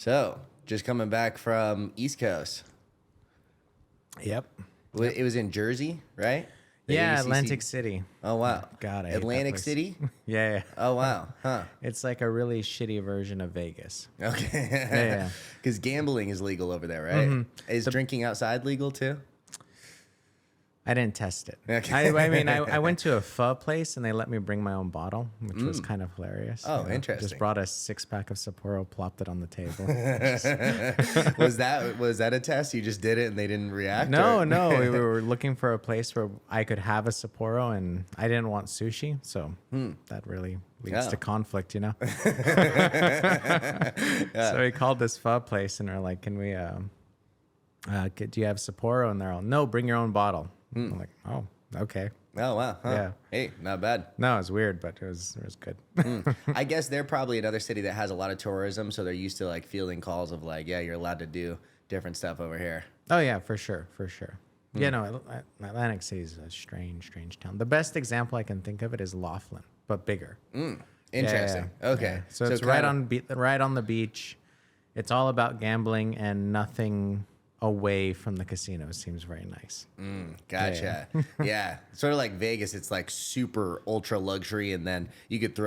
So, just coming back from East Coast. Yep. It was in Jersey, right? The Yeah, ADCC. Atlantic City. Oh, wow. God, I hate that Atlantic place. City? Yeah. Oh, wow. Huh. It's like a really shitty version of Vegas. Okay. Yeah. Because gambling is legal over there, right? Mhm. Is drinking outside legal too? I didn't test it. Okay. I mean, I went to a pho place and they let me bring my own bottle, which was kind of hilarious. Oh, you know. interesting. Just brought a 6-pack of Sapporo, plopped it on the table. Was that a test? You just did it and they didn't react? No, or? no. We were looking for a place where I could have a Sapporo, and I didn't want sushi, so that really leads to conflict, you know. So we called this pho place, and they're like, "Can we? Do you have Sapporo?" And they're all, "No, bring your own bottle." I'm like, "Oh, okay." Oh, wow. Huh. Yeah. Hey, not bad. No, it was weird, but it was good. I guess they're probably another city that has a lot of tourism, so they're used to like fielding calls of like, yeah, you're allowed to do different stuff over here. Oh yeah, for sure. Yeah, no, Atlantic City is a strange town. The best example I can think of it is Laughlin, but bigger. Interesting. Yeah. Okay. So it's right on the beach. It's all about gambling, and nothing away from the casino seems very nice. Gotcha. Yeah. Sort of like Vegas, it's like super ultra luxury, and then you could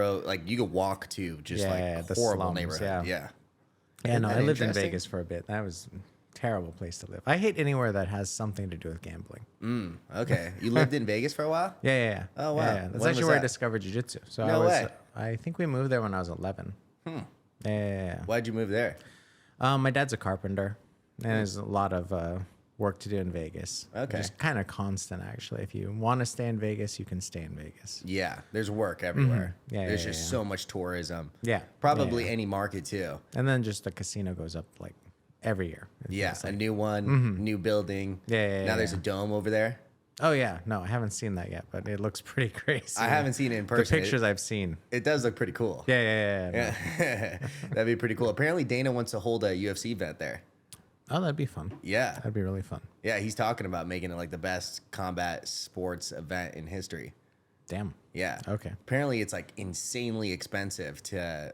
walk to just like the horrible slums, neighborhood. yeah. Yeah. Yeah, no, that I lived in interesting? Vegas for a bit. That was a terrible place to live. I hate anywhere that has something to do with gambling. Okay. You lived in Vegas for a while? Yeah. Oh, wow. Yeah. When That's was actually where I that? discovered jiu-jitsu. So No way. I think we moved there when I was 11. Yeah. Why'd you move there? My dad's a carpenter, and there's a lot of work to do in Vegas. Okay. Just kind of constant, actually. If you want to stay in Vegas, you can stay in Vegas. Yeah. There's work everywhere. Yeah, There's yeah, just yeah. so much tourism. Yeah. Probably Yeah. any market too. And then just the casino goes up like every year. It Yeah. feels A like. new one, new building. Yeah, Now there's yeah. a dome over there. Oh, yeah. No, I haven't seen that yet, but it looks pretty crazy. I haven't seen it in person. The pictures I've seen. It does look pretty cool. Yeah. Yeah. That'd be pretty cool. Apparently Dana wants to hold a UFC event there. Oh, that'd be fun. Yeah. That'd be really fun. Yeah, he's talking about making it like the best combat sports event in history. Damn. Yeah. Okay. Apparently, it's like insanely expensive to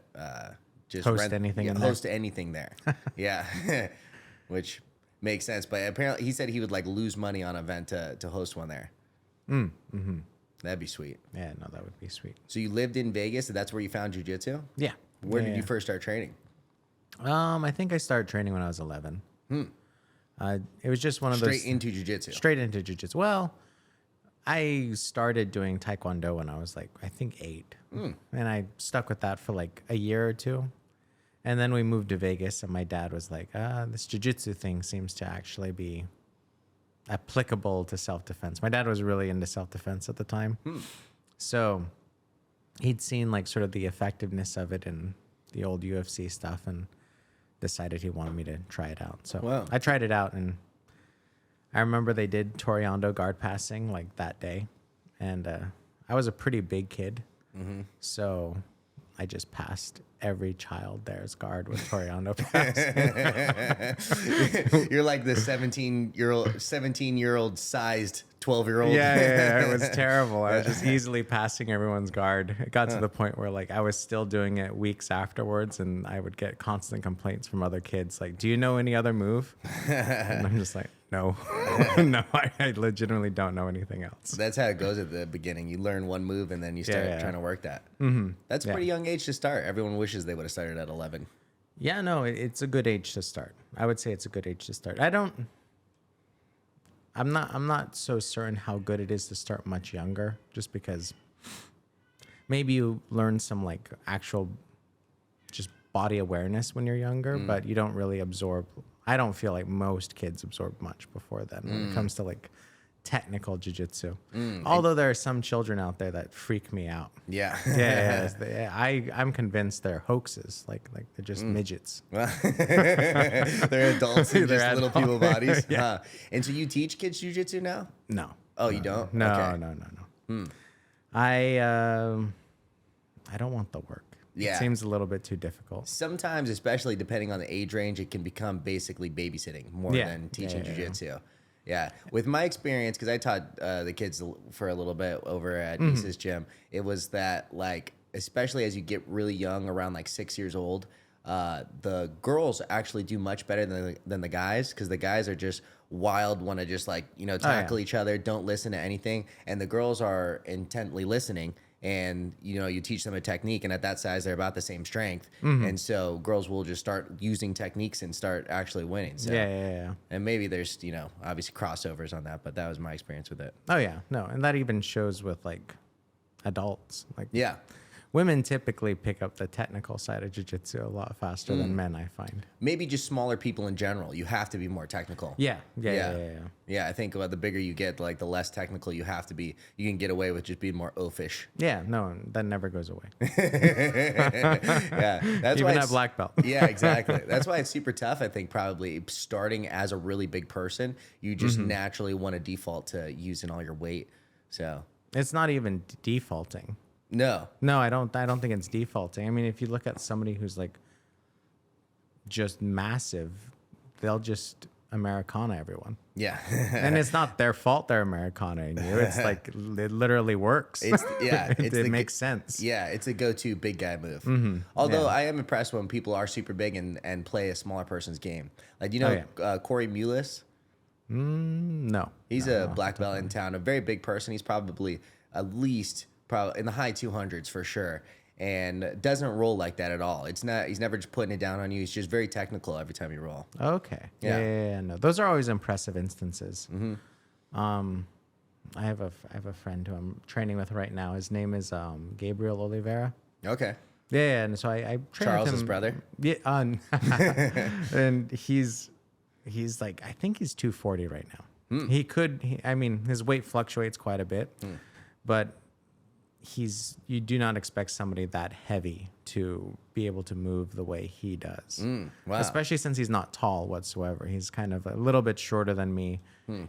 just Host anything in there? host anything there. Yeah, which makes sense. But apparently, he said he would like lose money on an event to host one there. That'd be sweet. Yeah, no, that would be sweet. So you lived in Vegas, and that's where you found jiu-jitsu? Yeah. Where did Yeah. you first start training? I think I started training when I was 11. It was just one of those... Straight into jiu-jitsu. Straight into jiu-jitsu. Well, I started doing taekwondo when I was like, I think 8. And I stuck with that for like a year or two. And then we moved to Vegas, and my dad was like, this jiu-jitsu thing seems to actually be applicable to self-defense. My dad was really into self-defense at the time. So he'd seen like sort of the effectiveness of it in the old UFC stuff, and decided he wanted me to try it out. So Wow. I tried it out, and I remember they did Toriando guard passing like that day. And I was a pretty big kid. So I just passed every child there's guard with Toriando pass. You're like the 17-year-old sized 12-year-old. Yeah, it was terrible. I was just easily passing everyone's guard. It got to the point where like I was still doing it weeks afterwards, and I would get constant complaints from other kids like, "Do you know any other move?" And I'm just like, "No, no, I legitimately don't know anything else." That's how it goes at the beginning. You learn one move and then you start Yeah. trying to work that. That's a Yeah. pretty young age to start. Everyone wishes they would have started at 11. Yeah, no, it's a good age to start. I would say it's a good age to start. I'm not so certain how good it is to start much younger, just because maybe you learn some like actual just body awareness when you're younger, but you don't really absorb. I don't feel like most kids absorb much before then when it comes to like technical jiu-jitsu. Although there are some children out there that freak me out. Yeah. I'm convinced they're hoaxes. Like they're just midgets. They're adults in They're just little people adults. bodies. Yeah. Huh. And so you teach kids jujitsu now? No. Oh, you don't? No, Okay. no. I don't want the work. Yeah. It seems a little bit too difficult. Sometimes, especially depending on the age range, it can become basically babysitting more than teaching jujitsu. Yeah. With my experience, because I taught the kids for a little bit over at Nisa's gym, it was that like, especially as you get really young, around like 6 years old, the girls actually do much better than the guys, because the guys are just wild, want to just like, tackle each other, don't listen to anything. And the girls are intently listening, and you teach them a technique, and at that size they're about the same strength. And so girls will just start using techniques and start actually winning. So, Yeah. and maybe there's obviously crossovers on that, but that was my experience with it. Oh yeah, no, and that even shows with like adults. Like Yeah. women typically pick up the technical side of jiu-jitsu a lot faster than men, I find. Maybe just smaller people in general. You have to be more technical. Yeah. Yeah, I think the bigger you get, like the less technical you have to be. You can get away with just being more oafish. Yeah, no, that never goes away. Yeah, that's Even why at black belt. Yeah, exactly. That's why it's super tough. I think probably starting as a really big person, you just naturally want to default to using all your weight. So It's not even defaulting. no, I don't think it's defaulting. I mean, if you look at somebody who's like just massive, they'll just Americana everyone. yeah, And it's not their fault they're Americana-ing you. It's like it literally works. It makes sense. Yeah, it's a go-to big guy move. Although I am impressed when people are super big and play a smaller person's game. Like Corey Mullis. No. He's a black belt in town, a very big person. He's probably at least in the high 200s for sure, and doesn't roll like that at all. He's never just putting it down on you. He's just very technical every time you roll. Okay. Yeah. No, those are always impressive instances. I have a friend who I'm training with right now. His name is Gabriel Oliveira. Okay. Yeah, and so I train Charles's with him. brother. Yeah, and he's like, I think he's 240 right now. I mean, his weight fluctuates quite a bit, but you do not expect somebody that heavy to be able to move the way he does. Wow. Especially since he's not tall whatsoever. He's kind of a little bit shorter than me.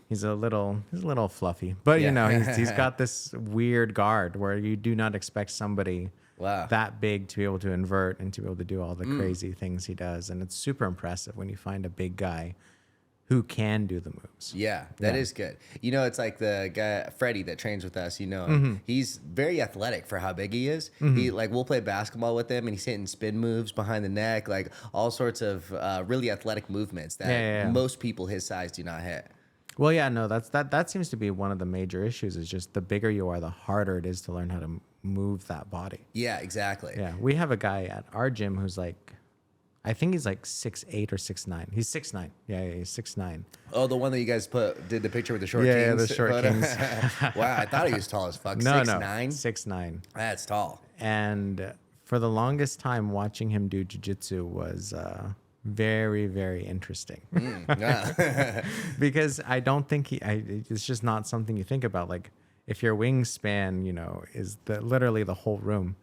He's a little fluffy, but he's got this weird guard where you do not expect somebody that big to be able to invert and to be able to do all the crazy things he does. And it's super impressive when you find a big guy who can do the moves. Yeah, that is good. It's like the guy Freddie that trains with us. He's very athletic for how big he is. He we'll play basketball with him, and he's hitting spin moves behind the neck, like all sorts of really athletic movements that most people his size do not hit. Well, yeah, no, that seems to be one of the major issues. Is just the bigger you are, the harder it is to learn how to move that body. Yeah, exactly. Yeah, we have a guy at our gym who's like, I think he's like 6'8" or 6'9". He's 6'9". Yeah, he's 6'9". Oh, the one that you guys did the picture with the short kings? Yeah, the short kings. Wow, I thought he was tall as fuck. No, 6'9"? 6'9". That's tall. And for the longest time, watching him do jiu-jitsu was very, very interesting. Because I don't think it's just not something you think about. Like, if your wingspan, is literally the whole room,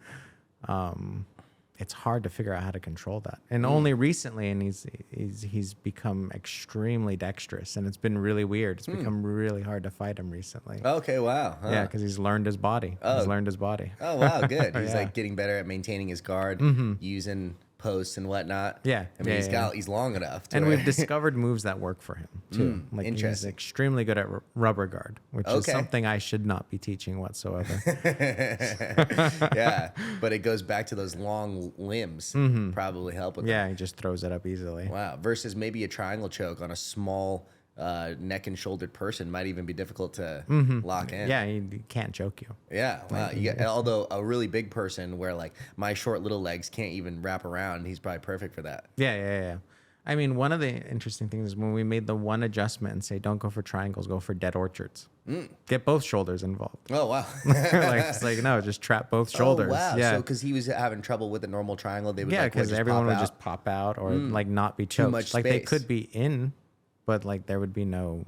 it's hard to figure out how to control that. And only recently, and he's become extremely dexterous, and it's been really weird. It's become really hard to fight him recently. Okay, wow. Huh. Yeah, because he's learned his body. Oh. He's learned his body. Oh, wow, good. He's like getting better at maintaining his guard, using posts and whatnot. Yeah. I mean, he's long enough. And we've discovered moves that work for him too. Like he's interesting. extremely good at rubber guard, which is something I should not be teaching whatsoever. Yeah, but it goes back to those long limbs. Probably help with Yeah, he just throws it up easily. Wow. Versus maybe a triangle choke on a small neck and shouldered person might even be difficult to lock in. Yeah, he can't choke you. Yeah. Wow. Although a really big person where like my short little legs can't even wrap around, he's probably perfect for that. Yeah. I mean, one of the interesting things is when we made the one adjustment and say, don't go for triangles, go for dead orchards. Get both shoulders involved. Oh, wow. It's like, no, just trap both shoulders. Oh, wow. Yeah. So because he was having trouble with the normal triangle, they would because everyone would just pop out or like not be choked. much like they space. could be in, but like there would be no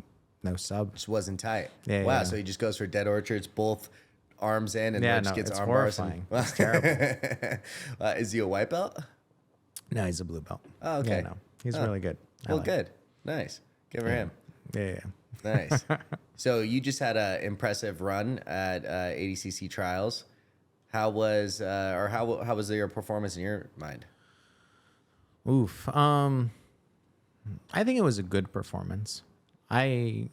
sub. Just wasn't tight. Yeah, wow. yeah. So he just goes for dead orchards, both arms in, and just gets it's arm bars. horrifying. It's terrible. Is he a white belt? No, he's a blue belt. Oh, okay. Yeah, no, he's really good. I Well, like good. Nice. Good for him. Yeah. Nice. So you just had an impressive run at ADCC Trials. How was how was your performance in your mind? Oof. I think it was a good performance. I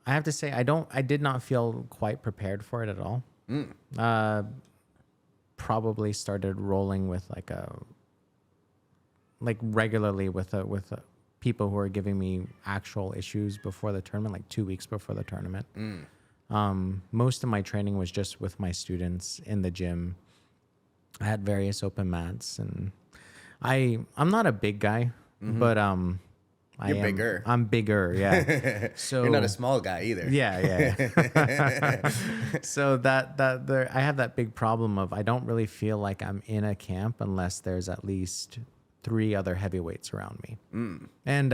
have to say I did not feel quite prepared for it at all. probably started rolling with regularly with people who are giving me actual issues before the tournament, like 2 weeks before the tournament. Most of my training was just with my students in the gym. I had various open mats, and I'm not a big guy, but You're bigger. I'm bigger, yeah. So you're not a small guy either. Yeah. So I have that big problem of I don't really feel like I'm in a camp unless there's at least 3 other heavyweights around me. And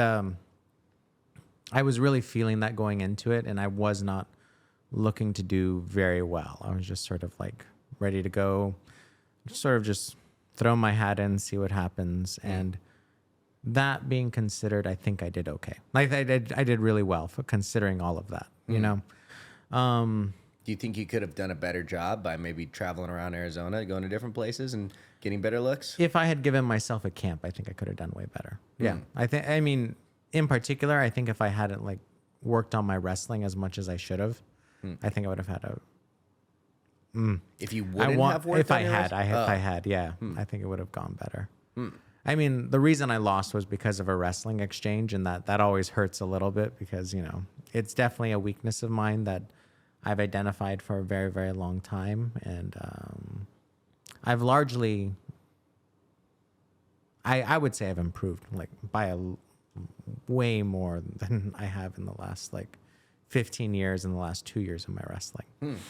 I was really feeling that going into it, and I was not looking to do very well. I was just sort of like ready to go, sort of just throw my hat in, see what happens. And that being considered, I think I did okay. Like I did really well for considering all of that, you know? Do you think you could have done a better job by maybe traveling around Arizona, going to different places and getting better looks? If I had given myself a camp, I think I could have done way better. Yeah. I mean, in particular, I think if I hadn't like worked on my wrestling as much as I should have, I think I would have had a. If you wouldn't have worked if on I your had, wrestling? if I had, yeah, I think it would have gone better. I mean, the reason I lost was because of a wrestling exchange, and that always hurts a little bit because, you know, it's definitely a weakness of mine that I've identified for a very, very long time. And I've largely, I would say I've improved like by way more than I have in the last like 15 years in the last 2 years of my wrestling.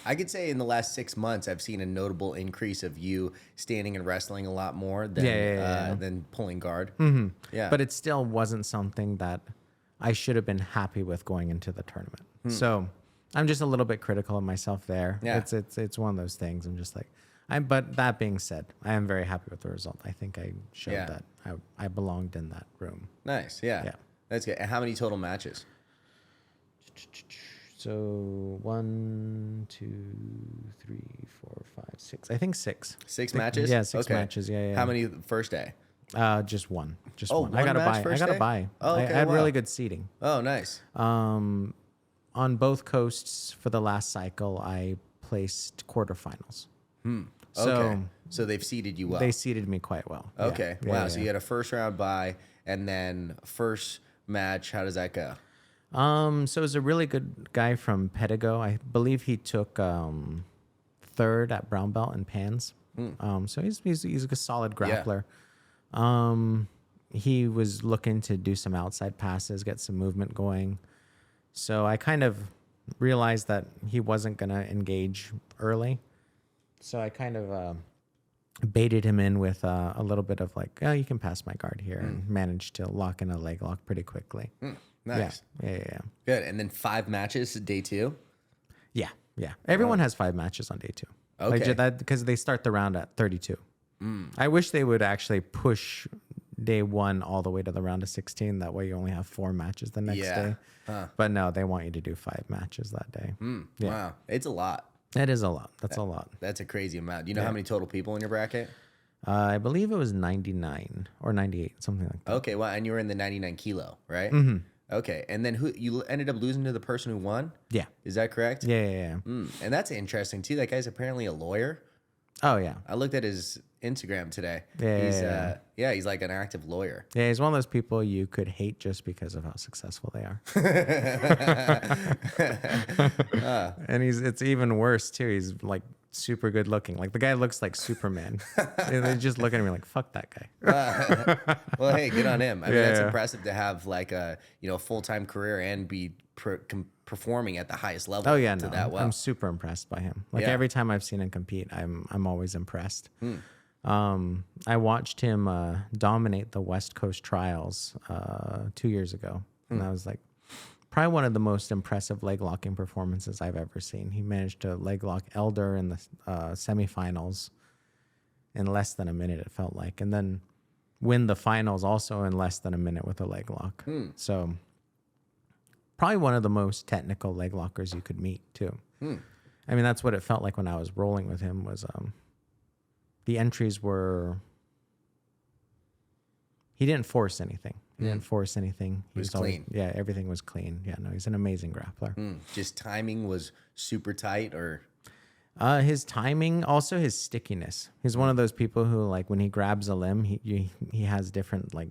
I could say in the last 6 months, I've seen a notable increase of you standing and wrestling a lot more than than pulling guard. Yeah, But it still wasn't something that I should have been happy with going into the tournament. So I'm just a little bit critical of myself there. Yeah. It's one of those things. I'm just like, but that being said, I am very happy with the result. I think I showed that I belonged in that room. Nice. Yeah. That's good. And how many total matches? So 1, 2, 3, 4, 5, 6. I think 6. 6 matches? Yeah, 6 matches. Yeah. How many first day? Just one. Just Oh, one. one match first day? buy. Oh, okay, I had wow. really good seating. Oh, nice. On both coasts for the last cycle, I placed quarterfinals. Okay. So they've seeded you well. They seeded me quite well. Okay. Yeah, Wow. yeah, So yeah. you had a first round bye, and then first match. How does that go? So it was a really good guy from Pedigo. I believe he took third at brown belt in pans. So he's a solid grappler. He was looking to do some outside passes, get some movement going. So I kind of realized that he wasn't going to engage early. So I kind of baited him in with a little bit of like, oh, you can pass my guard here, and managed to lock in a leg lock pretty quickly. Nice. Yeah. Good. And then 5 matches day 2? Yeah. Everyone has 5 matches on day 2. Okay. Because they start the round at 32. I wish they would actually push day 1 all the way to the round of 16. That way you only have 4 matches the next day. But no, they want you to do 5 matches that day. Yeah. Wow. It's a lot. That is a lot. That's a lot. That's a crazy amount. Do you know how many total people in your bracket? I believe it was 99 or 98, something like that. Okay. Well, and you were in the 99 kilo, right? Okay. And then you ended up losing to the person who won? Yeah. Is that correct? Yeah. And that's interesting too. That guy's apparently a lawyer. Oh, yeah. I looked at his Instagram today. Yeah. He's like an active lawyer. Yeah, he's one of those people you could hate just because of how successful they are. And it's even worse too. He's like super good looking. Like the guy looks like Superman. And they just look at me like, fuck that guy. Well, hey, good on him. I mean, Yeah. that's impressive to have like a full-time career and be performing at the highest level. Oh yeah, to no, that well. I'm super impressed by him. Like Yeah. every time I've seen him compete, I'm always impressed. I watched him dominate the West Coast Trials 2 years ago, and I was like, probably one of the most impressive leg locking performances I've ever seen. He managed to leg lock Elder in the semifinals in less than a minute, it felt like, and then win the finals also in less than a minute with a leg lock. So probably one of the most technical leg lockers you could meet too. I mean, that's what it felt like when I was rolling with him. Was the entries were. He didn't force anything. He didn't force anything. He was clean. Yeah, everything was clean. Yeah, no, he's an amazing grappler. Just timing was super tight, or His timing, also his stickiness. He's one of those people who, like, when he grabs a limb, he has different like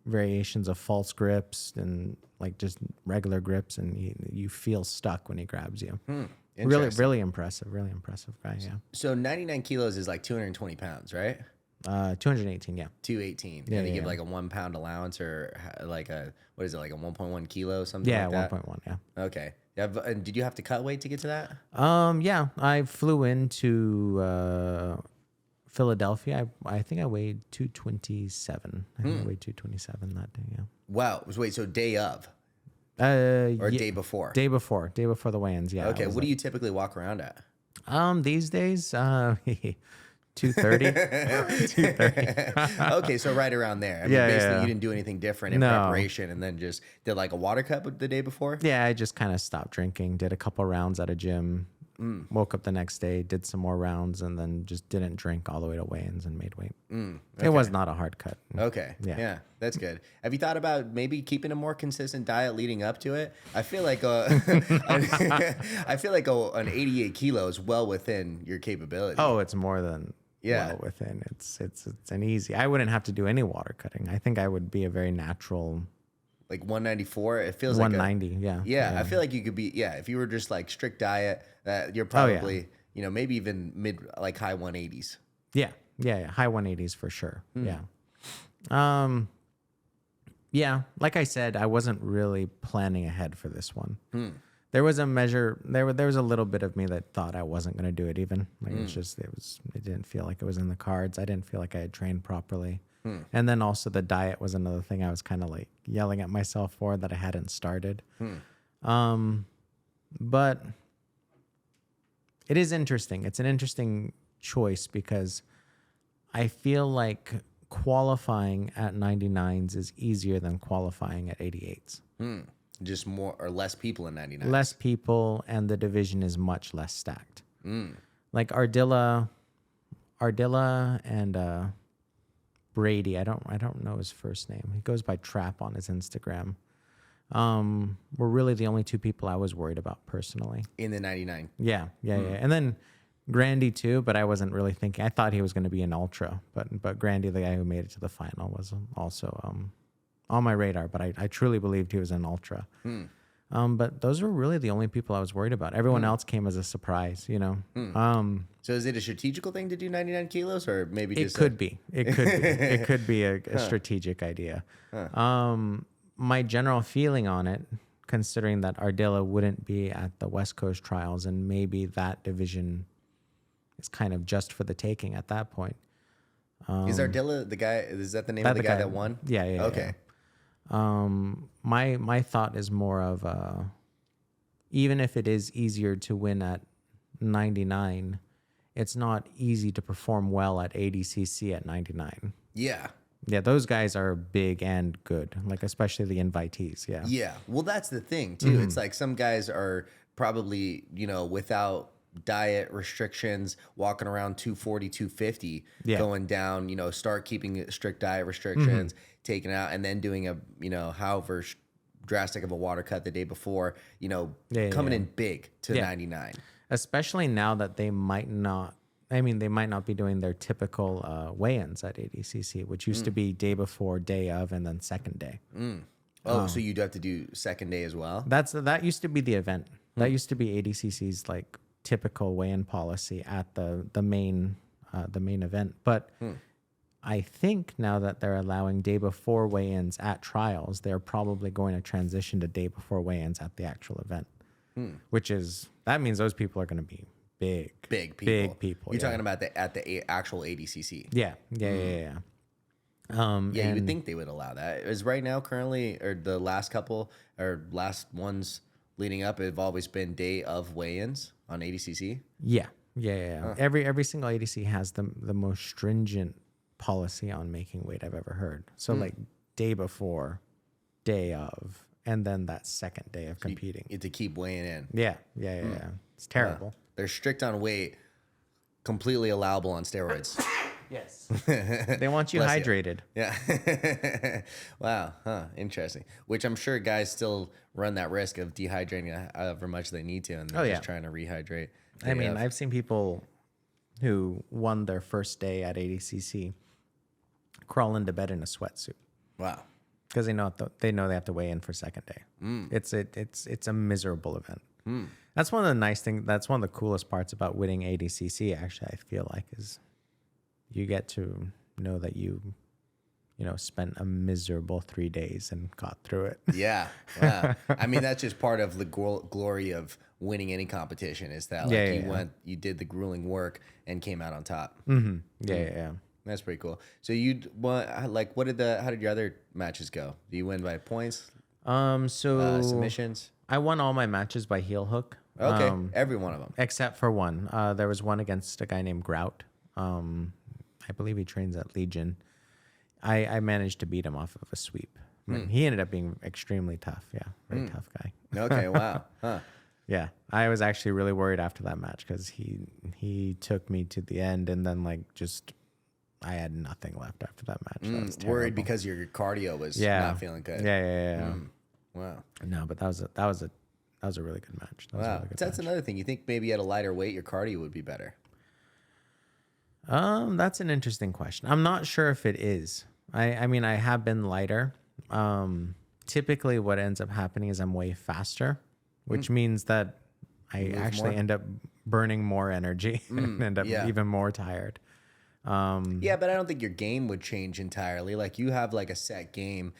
variations of false grips and like just regular grips, and you feel stuck when he grabs you. Really impressive guy. Yeah. So 99 kilos is like 220 pounds, right? 218. Yeah. 218. Yeah, And they yeah, give yeah. like a 1 pound allowance or like what is it, like a 1.1 kilo, something Yeah, like that? 1.1. Yeah. Okay. And did you have to cut weight to get to that? Yeah, I flew into Philadelphia. I think I weighed 227. I think I weighed 227 that day. Yeah. Wow. Wait, so day of or day before? Day before the weigh-ins. Yeah. Okay. What do you typically walk around at? These days, 230. 230. Okay, so right around there. I mean, Yeah, basically, yeah. you didn't do anything different in No. preparation, and then just did like a water cut the day before. Yeah, I just kind of stopped drinking, did a couple rounds at a gym, woke up the next day, did some more rounds, and then just didn't drink all the way to weigh-ins and made weight. Okay. It was not a hard cut. Okay. Yeah. That's good. Have you thought about maybe keeping a more consistent diet leading up to it? I feel like I feel like an 88 kilo is well within your capability. Oh, it's more than Yeah. well within. It's an easy. I wouldn't have to do any water cutting. I think I would be a very natural Like 194. It feels 190. like Yeah. I feel like you could be if you were just like strict diet, you're probably maybe even like high 180s. Yeah. High 180s for sure. Yeah. Yeah. Like I said, I wasn't really planning ahead for this one. There was a measure. There was a little bit of me that thought I wasn't going to do it. Even like it didn't feel like it was in the cards. I didn't feel like I had trained properly. And then also the diet was another thing I was kind of like yelling at myself for that I hadn't started. But it is interesting. It's an interesting choice because I feel like qualifying at 99s is easier than qualifying at 88s. Just more or less people in 99. Less people, and the division is much less stacked. Like Ardilla and Brady. I don't know his first name. He goes by Trap on his Instagram. Were really the only two people I was worried about personally. In the 99. Yeah. And then Grandy too, but I wasn't really thinking. I thought he was going to be an ultra, but Grandy, the guy who made it to the final, was also on my radar. But I truly believed he was an ultra. But those were really the only people I was worried about. Everyone else came as a surprise, So is it a strategical thing to do 99 kilos, or maybe It just could be. It could be a strategic idea. My general feeling on it, considering that Ardilla wouldn't be at the West Coast trials, and maybe that division is kind of just for the taking at that point. is Ardilla the guy? Is that the name of the guy that won? Yeah. Okay. My thought is more of even if it is easier to win at 99, it's not easy to perform well at ADCC at 99. Yeah. Yeah, those guys are big and good, like especially the invitees. Yeah. Yeah. Well, that's the thing too. It's like some guys are probably, without diet restrictions, walking around 240, 250, going down, start keeping strict diet restrictions, taking out, and then doing however drastic of a water cut the day before, coming in big to 99. Especially now that they might not be doing their typical weigh-ins at ADCC, which used to be day before, day of, and then second day. Oh, so you do have to do second day as well? That used to be the event. That used to be ADCC's like typical weigh-in policy at the main event. But I think now that they're allowing day before weigh-ins at trials, they're probably going to transition to day before weigh-ins at the actual event, that means those people are going to be big people. You're talking about at the actual ADCC. Yeah. You would think they would allow that. Is right now currently, or the last couple or last ones leading up, have always been day of weigh-ins on ADCC. Yeah. Every single ADC has the most stringent policy on making weight I've ever heard. So like day before, day of, and then that second day of competing. You have to keep weighing in. Yeah. It's terrible. They're strict on weight, completely allowable on steroids. Yes. They want you hydrated. Yeah. Wow. Interesting. Which I'm sure guys still run that risk of dehydrating however much they need to, and they're just trying to rehydrate. I mean, I've seen people who won their first day at ADCC crawl into bed in a sweatsuit. Wow. Because they know they have to weigh in for second day. It's a miserable event. That's one of the nice things. That's one of the coolest parts about winning ADCC. Actually, I feel like is you get to know that you spent a miserable 3 days and got through it. Yeah. I mean, that's just part of the glory of winning any competition is that you did the grueling work and came out on top. Yeah. That's pretty cool. So how did your other matches go? Do you win by points? Submissions? I won all my matches by heel hook. Okay, every one of them. Except for one. There was one against a guy named Grout. I believe he trains at Legion. I managed to beat him off of a sweep. I mean, he ended up being extremely tough. Yeah, very tough guy. Okay, wow. Huh. Yeah, I was actually really worried after that match because he took me to the end and then I had nothing left after that match. That was terrible. Worried because your cardio was not feeling good. Yeah. Wow. No, but that was a really good match. That's another thing. You think maybe at a lighter weight your cardio would be better? That's an interesting question. I'm not sure if it is. I mean, I have been lighter. Typically what ends up happening is I'm way faster, which means that I actually end up burning more energy and end up even more tired. Yeah, but I don't think your game would change entirely. Like you have like a set game,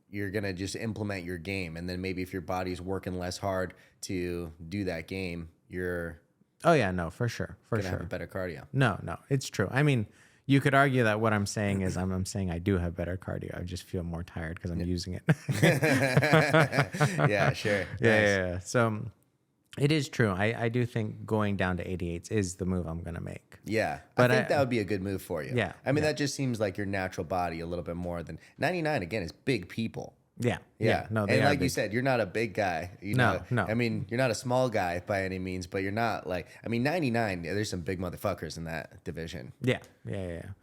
you're gonna just implement your game, and then maybe if your body's working less hard to do that game, you're for sure, gonna have a better cardio. No, it's true. I mean, you could argue that what I'm saying is I'm saying I do have better cardio. I just feel more tired because I'm using it. Yeah, sure. Yeah. So it is true. I do think going down to 88s is the move I'm going to make. Yeah. But I think that would be a good move for you. Yeah. I mean, that just seems like your natural body a little bit more than 99, again, is big people. Yeah. No, and like you said, you're not a big guy. No. I mean, you're not a small guy by any means, but you're not 99, there's some big motherfuckers in that division. Yeah.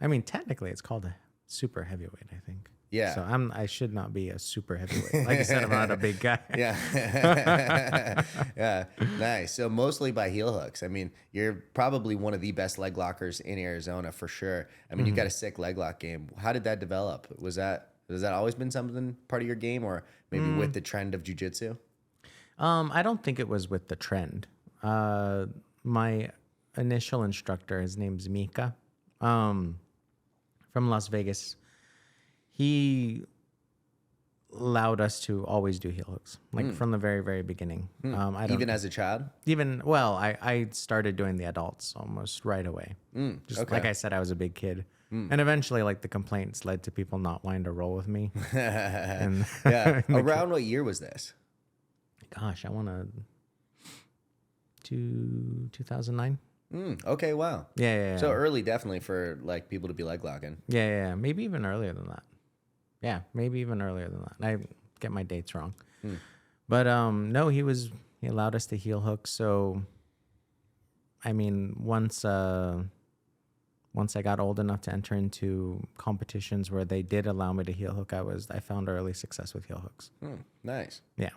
I mean, technically it's called a super heavyweight, I think. Yeah. So I should not be a super heavyweight. Like I said, I'm not a big guy. Yeah. Yeah. Nice. So mostly by heel hooks. I mean, you're probably one of the best leg lockers in Arizona for sure. I mean, you've got a sick leg lock game. How did that develop? Has that always been something part of your game, or maybe with the trend of jiu-jitsu? I don't think it was with the trend. My initial instructor, his name's Mika, from Las Vegas. He allowed us to always do heel hooks, from the very, very beginning. Even as a child? I started doing the adults almost right away. Like I said, I was a big kid. And eventually, the complaints led to people not wanting to roll with me. Around what year was this? Gosh, I want to 2009. Okay, wow. Yeah. So early, definitely, for people to be leg locking. Yeah. Maybe even earlier than that. Yeah, maybe even earlier than that. I get my dates wrong. But no, he allowed us to heel hook. So, I mean, once I got old enough to enter into competitions where they did allow me to heel hook, I found early success with heel hooks. Nice. Yeah.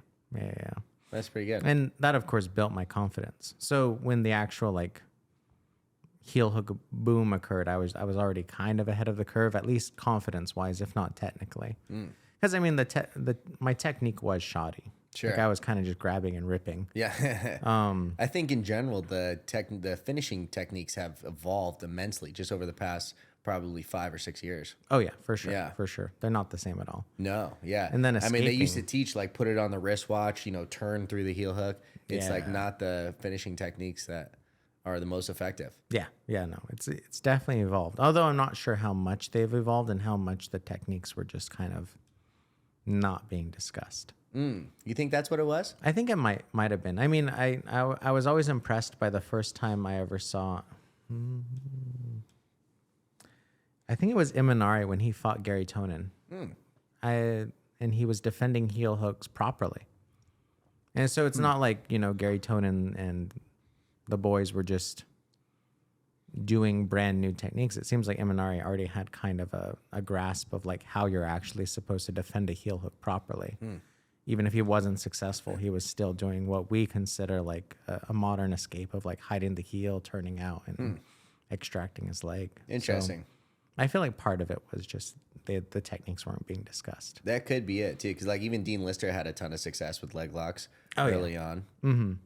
That's pretty good. And that, of course, built my confidence. So when the actual heel hook boom occurred, I was already kind of ahead of the curve, at least confidence wise, if not technically. Because I mean, my technique was shoddy. Sure. I was kind of just grabbing and ripping. Yeah. I think in general, the finishing techniques have evolved immensely just over the past probably 5 or 6 years. Oh yeah, for sure. Yeah. For sure. They're not the same at all. No. Yeah. And then I mean, they used to teach put it on the wristwatch, turn through the heel hook. It's not the finishing techniques that are the most effective. Yeah. No, it's definitely evolved. Although I'm not sure how much they've evolved and how much the techniques were just kind of not being discussed. You think that's what it was? I think it might have been. I mean, I was always impressed by the first time I ever saw. I think it was Imanari when he fought Gary Tonin. And he was defending heel hooks properly. And so it's not like, Gary Tonin and the boys were just doing brand new techniques. It seems like Imanari already had kind of a grasp of how you're actually supposed to defend a heel hook properly. even if he wasn't successful, he was still doing what we consider like a modern escape of like hiding the heel, turning out, and extracting his leg. Interesting. So I feel like part of it was just the techniques weren't being discussed. That could be it too, because like even Dean Lister had a ton of success with leg locks early on. And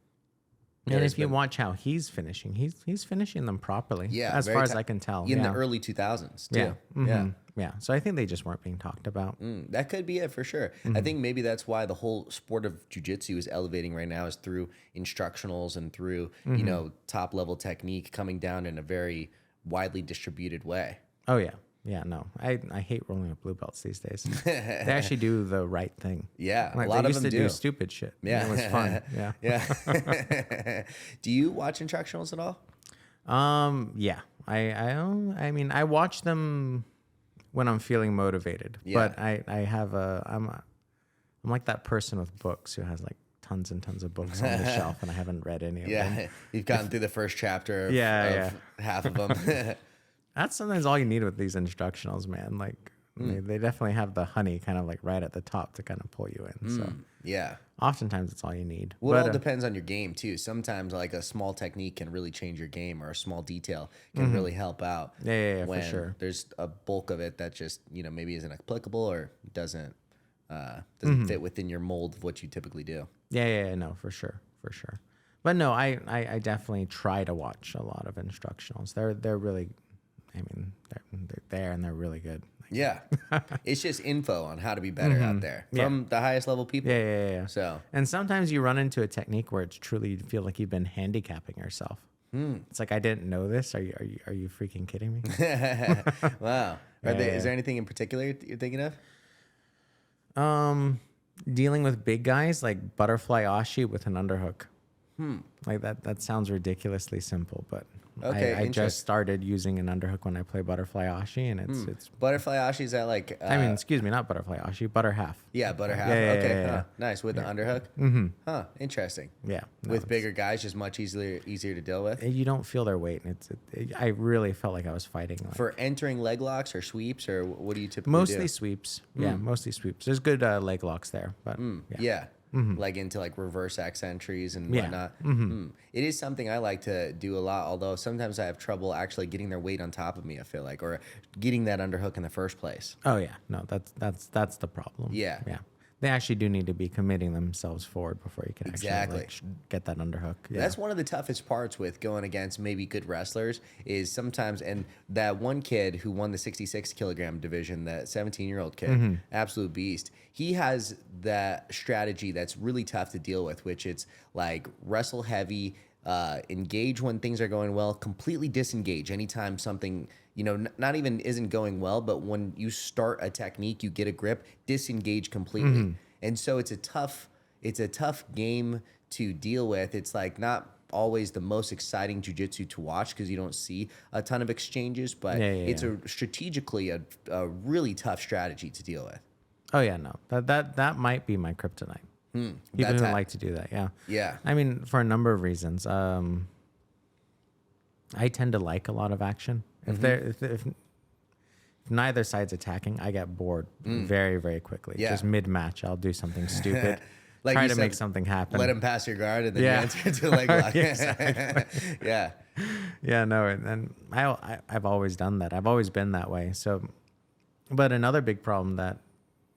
if you watch how he's finishing, he's finishing them properly. Yeah, as far as I can tell. In the early 2000s too. Yeah. So I think they just weren't being talked about. That could be it for sure. I think maybe that's why the whole sport of jiu-jitsu is elevating right now, is through instructionals and through, you know, top level technique coming down in a very widely distributed way. Oh yeah. Yeah, no. I hate rolling with blue belts these days. They actually do the right thing. Yeah, like, a lot they of used them to do stupid shit. Yeah. It was fun. Yeah. Yeah. Do you watch instructionals at all? Yeah. I mean, I watch them when I'm feeling motivated. Yeah. But I'm like that person with books who has like tons and tons of books on the shelf, and I haven't read any of them. Yeah, you've gotten through the first chapter of, half of them. That's sometimes all you need with these instructionals, man. Like they definitely have the honey kind of like right at the top to kind of pull you in. So Yeah. oftentimes it's all you need. Well, it all depends on your game too. Sometimes like a small technique can really change your game, or a small detail can really help out. Yeah, when for sure. There's a bulk of it that just, you know, maybe isn't applicable or doesn't fit within your mold of what you typically do. Yeah, no, for sure. But no, I definitely try to watch a lot of instructionals. They're really, I mean, they're there and they're really good. Yeah. It's just info on how to be better out there from the highest level people. Yeah. So, And sometimes you run into a technique where it's truly, you feel like you've been handicapping yourself. It's like, I didn't know this. Are you freaking kidding me? wow. Is there anything in particular you're thinking of? Dealing with big guys like butterfly ashi with an underhook. Like that sounds ridiculously simple, but Okay, I just started using an underhook when I play butterfly ashi, and it's Butterfly ashi, is that like I mean, excuse me, not butterfly ashi, butter half. yeah, butter half. Yeah, Okay. yeah. Nice. With the underhook. Huh. Interesting. Yeah, no, With bigger guys, just much easier to deal with. you don't feel their weight, and I really felt like I was fighting. Like, For entering leg locks or sweeps, or what do you typically mostly do? sweeps. Yeah, mostly sweeps. There's good leg locks there, but Yeah. Like into like reverse X entries and Yeah. whatnot. It is something I like to do a lot, although sometimes I have trouble actually getting their weight on top of me, I feel like, or getting that underhook in the first place. Oh yeah, no, that's the problem. Yeah. They actually do need to be committing themselves forward before you can Exactly. actually like, get that underhook. Yeah. That's one of the toughest parts with going against maybe good wrestlers is sometimes, and that one kid who won the 66 kilogram division, that 17-year-old kid, absolute beast, he has that strategy that's really tough to deal with, which it's like wrestle heavy, engage when things are going well, completely disengage anytime something, you know, not even isn't going well, but when you start a technique, you get a grip, disengage completely. And so it's a tough game to deal with. It's like not always the most exciting jiu-jitsu to watch because you don't see a ton of exchanges, but it's strategically a really tough strategy to deal with. Oh yeah, no, that might be my kryptonite. People who like to do that, yeah. Yeah. I mean, for a number of reasons. I tend to like a lot of action. If neither side's attacking, I get bored very, very quickly. Yeah. Just mid-match, I'll do something stupid. Like try you to said, make something happen. Let him pass your guard and then Yeah. you answer to a leg lock. Exactly. Yeah. Yeah, no, and I've always done that. I've always been that way. So, but another big problem that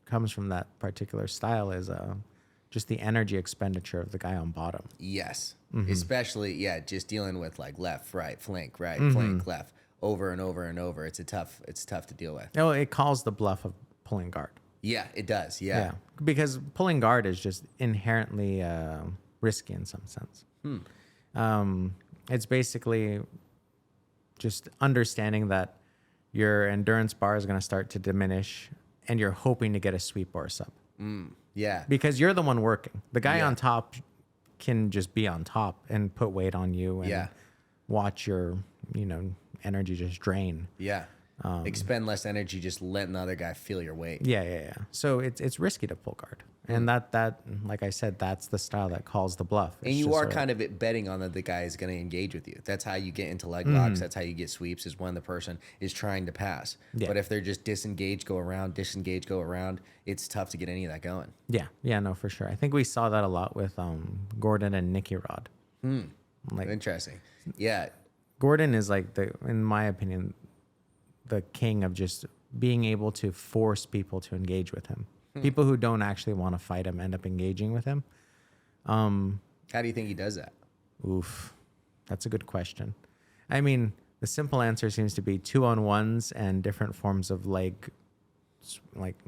comes from that particular style is just the energy expenditure of the guy on bottom. Yes. Especially, just dealing with like left, right, flank, flank, left, over and over and over. It's tough to deal with. No, it calls the bluff of pulling guard. Yeah, it does. Yeah. Because pulling guard is just inherently risky in some sense. It's basically just understanding that your endurance bar is going to start to diminish and you're hoping to get a sweep or a sub. Yeah. Because you're the one working. The guy on top can just be on top and put weight on you and watch your, energy just drain. Yeah. Expend less energy just letting the other guy feel your weight. Yeah. So it's risky to pull guard. And that, like I said, that's the style that calls the bluff. And you are kind of betting on that the guy is going to engage with you. That's how you get into leg locks. That's how you get sweeps, is when the person is trying to pass. Yeah. But if they're just disengage, go around, it's tough to get any of that going. Yeah, no, for sure. I think we saw that a lot with Gordon and Nicky Rod. Like, interesting. Yeah. Gordon is like, in my opinion, the king of just being able to force people to engage with him. People who don't actually want to fight him end up engaging with him. How do you think he does that? Oof, that's a good question. I mean, the simple answer seems to be 2-on-1s and different forms of like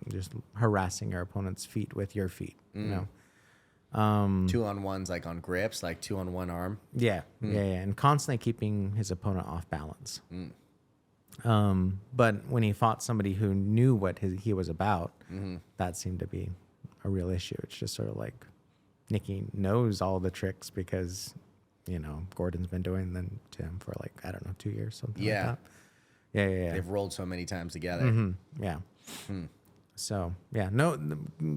just harassing your opponent's feet with your feet. You know, 2-on-1s, like on grips, like 2-on-1 arm. Yeah, and constantly keeping his opponent off balance. But when he fought somebody who knew what he was about, that seemed to be a real issue. It's just sort of like Nicky knows all the tricks because, you know, Gordon's been doing them to him for like, I don't know, 2 years, something like that. Yeah. They've rolled so many times together. Yeah. So, yeah, no,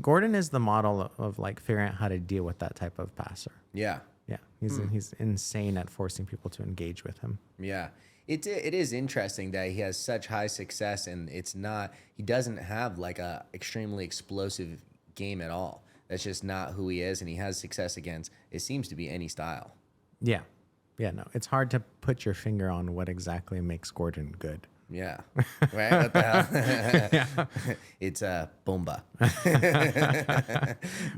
Gordon is the model of like figuring out how to deal with that type of passer. Yeah. Yeah. He's insane at forcing people to engage with him. Yeah. It is interesting that he has such high success, and he doesn't have like a extremely explosive game at all. That's just not who he is, and he has success against, it seems to be, any style. Yeah. Yeah, no, it's hard to put your finger on what exactly makes Gordon good. Yeah. Right? What the hell? It's a bomba.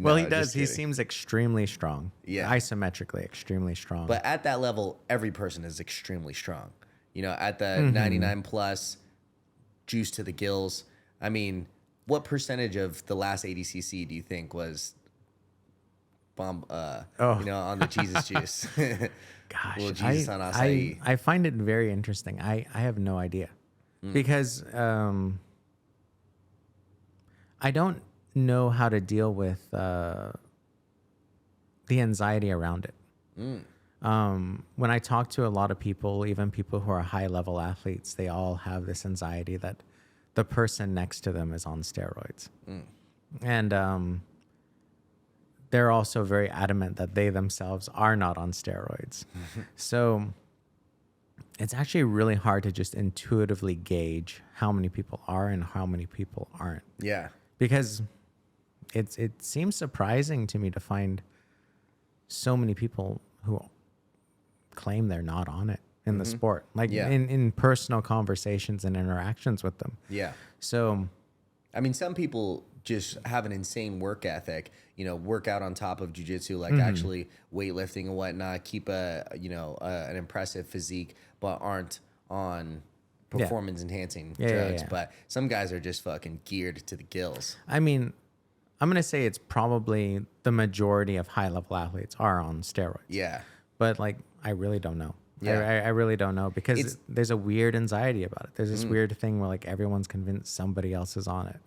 Well, he does. He seems extremely strong. Yeah. Isometrically extremely strong. But at that level, every person is extremely strong. You know, at the 99 plus, juice to the gills. I mean, what percentage of the last ADCC do you think was on the Jesus juice? Gosh, Well, Jesus on acai. I find it very interesting. I have no idea because I don't know how to deal with the anxiety around it. When I talk to a lot of people, even people who are high level athletes, they all have this anxiety that the person next to them is on steroids. And they're also very adamant that they themselves are not on steroids. So it's actually really hard to just intuitively gauge how many people are and how many people aren't. Yeah. Because it seems surprising to me to find so many people who claim they're not on it in the sport, like in personal conversations and interactions with them. Yeah. So, I mean, some people just have an insane work ethic, you know, work out on top of jiu-jitsu, like actually weightlifting and whatnot, keep an impressive physique, but aren't on performance enhancing drugs. But some guys are just fucking geared to the gills. I mean, I'm going to say it's probably the majority of high level athletes are on steroids. Yeah. But like, I really don't know. Yeah. I really don't know because there's a weird anxiety about it. There's this weird thing where like everyone's convinced somebody else is on it.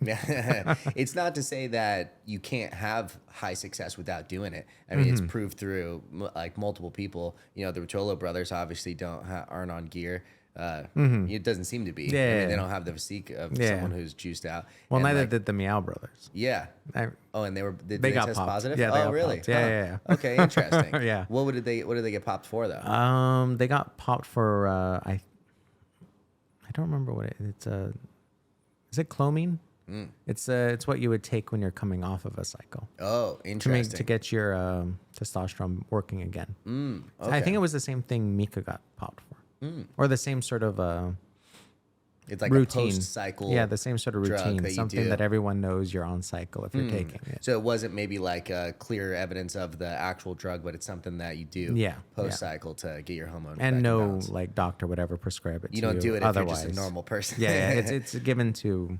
It's not to say that you can't have high success without doing it. I mean, it's proved through like multiple people. You know, the Rotolo brothers obviously aren't on gear. It doesn't seem to be. Yeah, I mean, they don't have the physique of someone who's juiced out. Well, And, neither like, did the Meow brothers. Yeah. And did they got test popped. positive? Yeah, they got really? popped. Yeah. Okay, interesting. Yeah. What did they get popped for though? They got popped for I don't remember what it's is it clomine? It's what you would take when you're coming off of a cycle. Oh, interesting. To get your testosterone working again. Okay. I think it was the same thing Mika got popped for. Or the same sort of It's like routine. a post-cycle. Yeah, the same sort of routine. that you Something do. that everyone knows you're on cycle if you're taking it. So it wasn't maybe like clear evidence of the actual drug, but it's something that you do post-cycle to get your hormones back And in no balance. like doctor would ever prescribe it You to don't do it if otherwise. you're just a normal person. Yeah, it's given to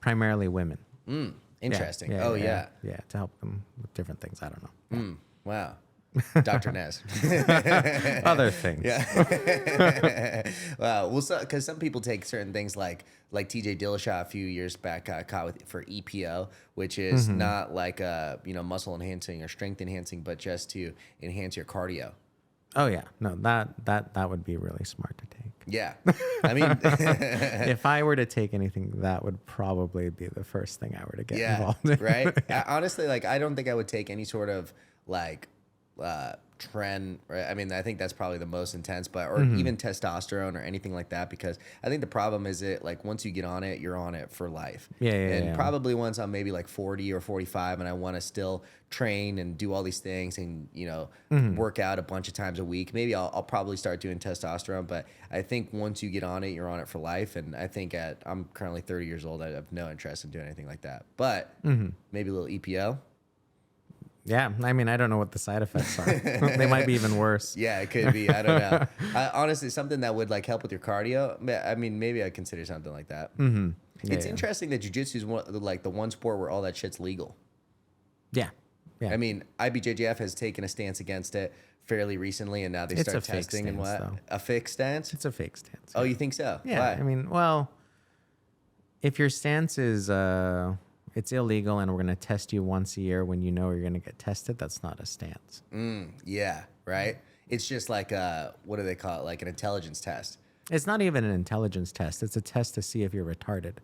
primarily women. Interesting. Yeah, to help them with different things. I don't know. Wow. Dr. Nez. Other things. Yeah. Wow. Well, because some people take certain things like TJ Dillashaw a few years back got caught for EPO, which is not like muscle enhancing or strength enhancing, but just to enhance your cardio. Oh yeah, no, that would be really smart to take. Yeah. I mean, If I were to take anything, that would probably be the first thing I were to get yeah, involved in. right. Honestly, like I don't think I would take any sort of like trend, right? I mean, I think that's probably the most intense, but or even testosterone or anything like that, because I think the problem is it like once you get on it, you're on it for life. And probably once I'm maybe like 40 or 45 and I want to still train and do all these things and, you know, work out a bunch of times a week, maybe I'll probably start doing testosterone. But I think once you get on it, you're on it for life. And I think I'm currently 30 years old. I have no interest in doing anything like that, but maybe a little EPO. Yeah, I mean, I don't know what the side effects are. They might be even worse. Yeah, it could be. I don't know. Honestly, something that would like help with your cardio. I mean, maybe I'd consider something like that. It's interesting that jiu-jitsu is like the one sport where all that shit's legal. Yeah. I mean, IBJJF has taken a stance against it fairly recently, and now they start testing and what? Though. A fake stance? It's a fake stance. Oh, you think so? Yeah. Why? I mean, well, if your stance is it's illegal and we're going to test you once a year when you know you're going to get tested, that's not a stance. Yeah, right? It's just like what do they call it? Like an intelligence test. It's not even an intelligence test. It's a test to see if you're retarded.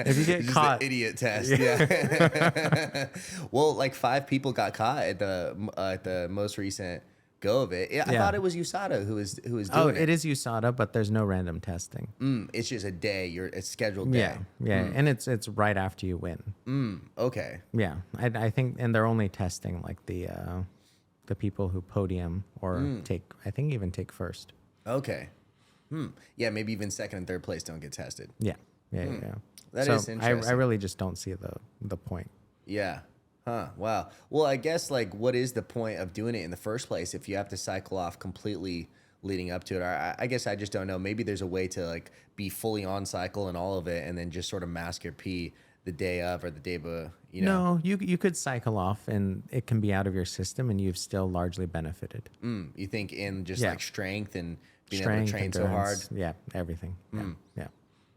If you get caught, the idiot test. Yeah. Well, like 5 people got caught at the most recent go of it. I thought it was USADA who was doing it. Oh, it is USADA, but there's no random testing. It's just a day. It's scheduled day. Yeah, and it's right after you win. Okay. Yeah, I think, and they're only testing like the people who podium or even take first. Okay. Yeah, maybe even second and third place don't get tested. Yeah. That is interesting. I really just don't see the point. Yeah. Huh. Wow. Well, I guess like what is the point of doing it in the first place if you have to cycle off completely leading up to it? I guess I just don't know. Maybe there's a way to like be fully on cycle and all of it and then just sort of mask your pee the day of or the day before, you know? No, you could cycle off and it can be out of your system and you've still largely benefited. You think in just like strength and being able to train endurance, so hard? Yeah, everything. Yeah.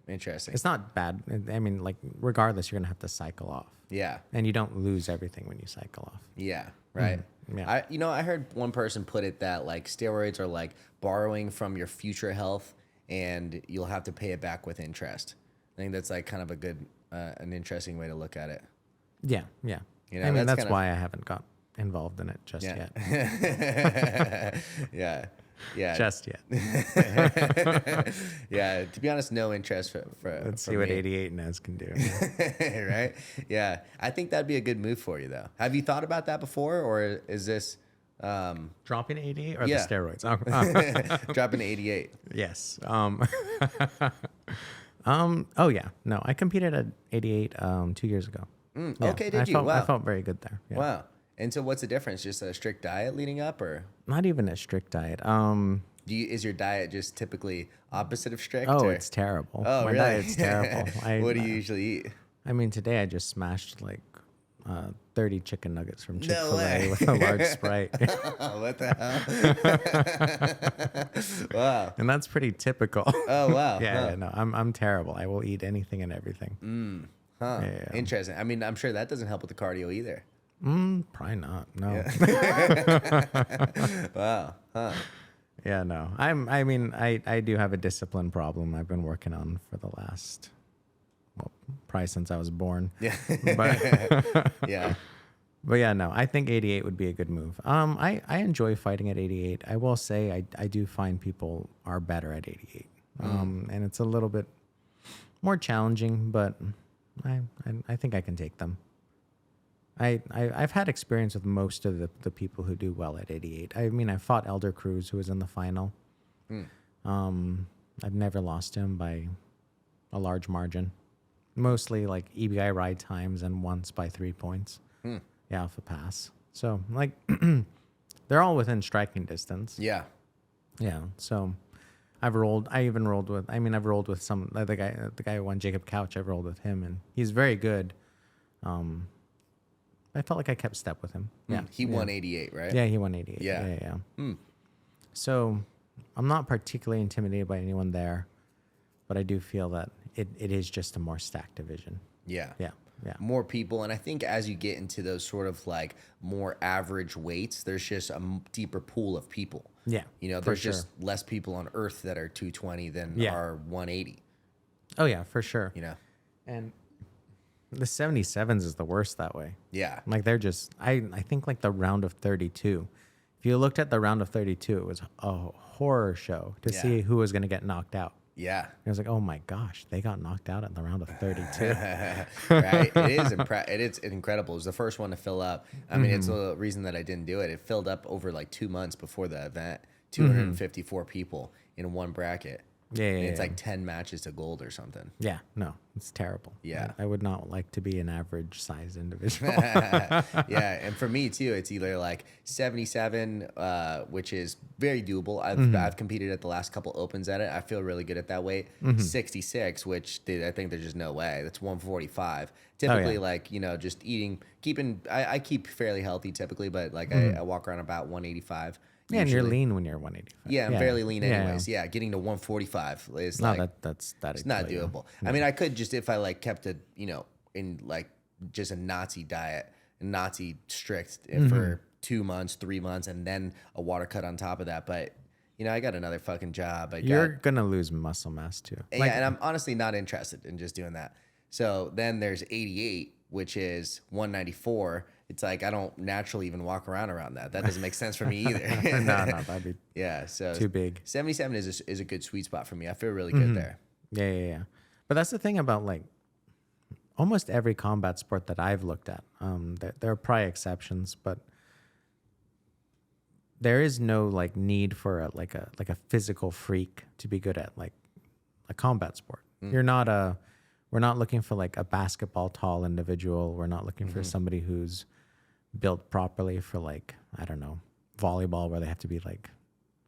Interesting. It's not bad. I mean, like regardless, you're going to have to cycle off. Yeah. And you don't lose everything when you cycle off. Yeah. Right. Yeah. I heard one person put it that like steroids are like borrowing from your future health and you'll have to pay it back with interest. I think that's like kind of a good, an interesting way to look at it. Yeah. You know, I mean, that's why I haven't got involved in it just yet. Yeah. Just yet. Yeah. To be honest, no interest for Let's see what 88 Nez can do. Right? Yeah. I think that'd be a good move for you, though. Have you thought about that before, or is this dropping 88 or the steroids? Dropping 88. Yes. Oh yeah. No, I competed at 88 2 years ago. Okay, did you? I felt very good there. Yeah. Wow. And so what's the difference? Just a strict diet leading up, or not even a strict diet. Is your diet just typically opposite of strict? Oh, or? it's terrible. Oh, My really? diet's terrible. What do you usually eat? I mean, today I just smashed like 30 chicken nuggets from Chick-fil-A way. with a large Sprite. What the hell? Wow. And that's pretty typical. Oh, wow. Yeah, no, I'm terrible. I will eat anything and everything. Yeah. Interesting. I mean, I'm sure that doesn't help with the cardio either. Probably not. No. Yeah. Wow. Huh. Yeah, no. I do have a discipline problem I've been working on for the last, probably since I was born. Yeah. But Yeah. But yeah, no. I think 88 would be a good move. I enjoy fighting at 88. I will say I do find people are better at 88. And it's a little bit more challenging, but I think I can take them. I've had experience with most of the people who do well at 88. I mean, I fought Elder Cruz, who was in the final. I've never lost to him by a large margin. Mostly like EBI ride times and once by 3 points. Yeah, off a pass. So like they're all within striking distance. Yeah. Yeah. So I've rolled with some the guy who won Jacob Couch. I've rolled with him and he's very good. I felt like I kept step with him. Yeah. He won 88, right? Yeah, he won 88. Yeah. So I'm not particularly intimidated by anyone there, but I do feel that it is just a more stacked division. Yeah. Yeah. more people. And I think as you get into those sort of like more average weights, there's just a deeper pool of people. Yeah. You know, there's just less people on earth that are 220 than are 180. Oh yeah, for sure. You know, and the 77s is the worst that way. Yeah. Like they're just, I think like the round of 32. If you looked at the round of 32, it was a horror show to see who was going to get knocked out. Yeah. It was like, oh my gosh, they got knocked out at the round of 32. Right. It is incredible. It was the first one to fill up. I mean, it's the reason that I didn't do it. It filled up over like 2 months before the event. 254 people in one bracket. Yeah, it's like 10 matches to gold or something. Yeah, no, it's terrible. Yeah. I would not like to be an average size individual. Yeah, and for me too, it's either like 77, which is very doable. I've competed at the last couple opens at it. I feel really good at that weight. 66, which I think there's just no way. That's 145. Typically, like, you know, just keeping. I keep fairly healthy typally, but like I walk around about 185. Yeah, and you're lean when you're 185. Yeah, I'm fairly lean anyways. Yeah, getting to 145 is like it's not doable. I mean, I could just if I like kept it, you know, in like just a Nazi diet, Nazi strict for 2 months, 3 months, and then a water cut on top of that. But you know, I got another fucking job. You're gonna lose muscle mass too. Yeah, and I'm honestly not interested in just doing that. So then there's 88, which is 194. It's like I don't naturally even walk around that. That doesn't make sense for me either. No, that'd be so too big. 77 is a good sweet spot for me. I feel really good there. Yeah. But that's the thing about like almost every combat sport that I've looked at. There are probably exceptions, but there is no like need for a physical freak to be good at like a combat sport. We're not looking for like a basketball tall individual. We're not looking for somebody who's built properly for like, I don't know, volleyball where they have to be like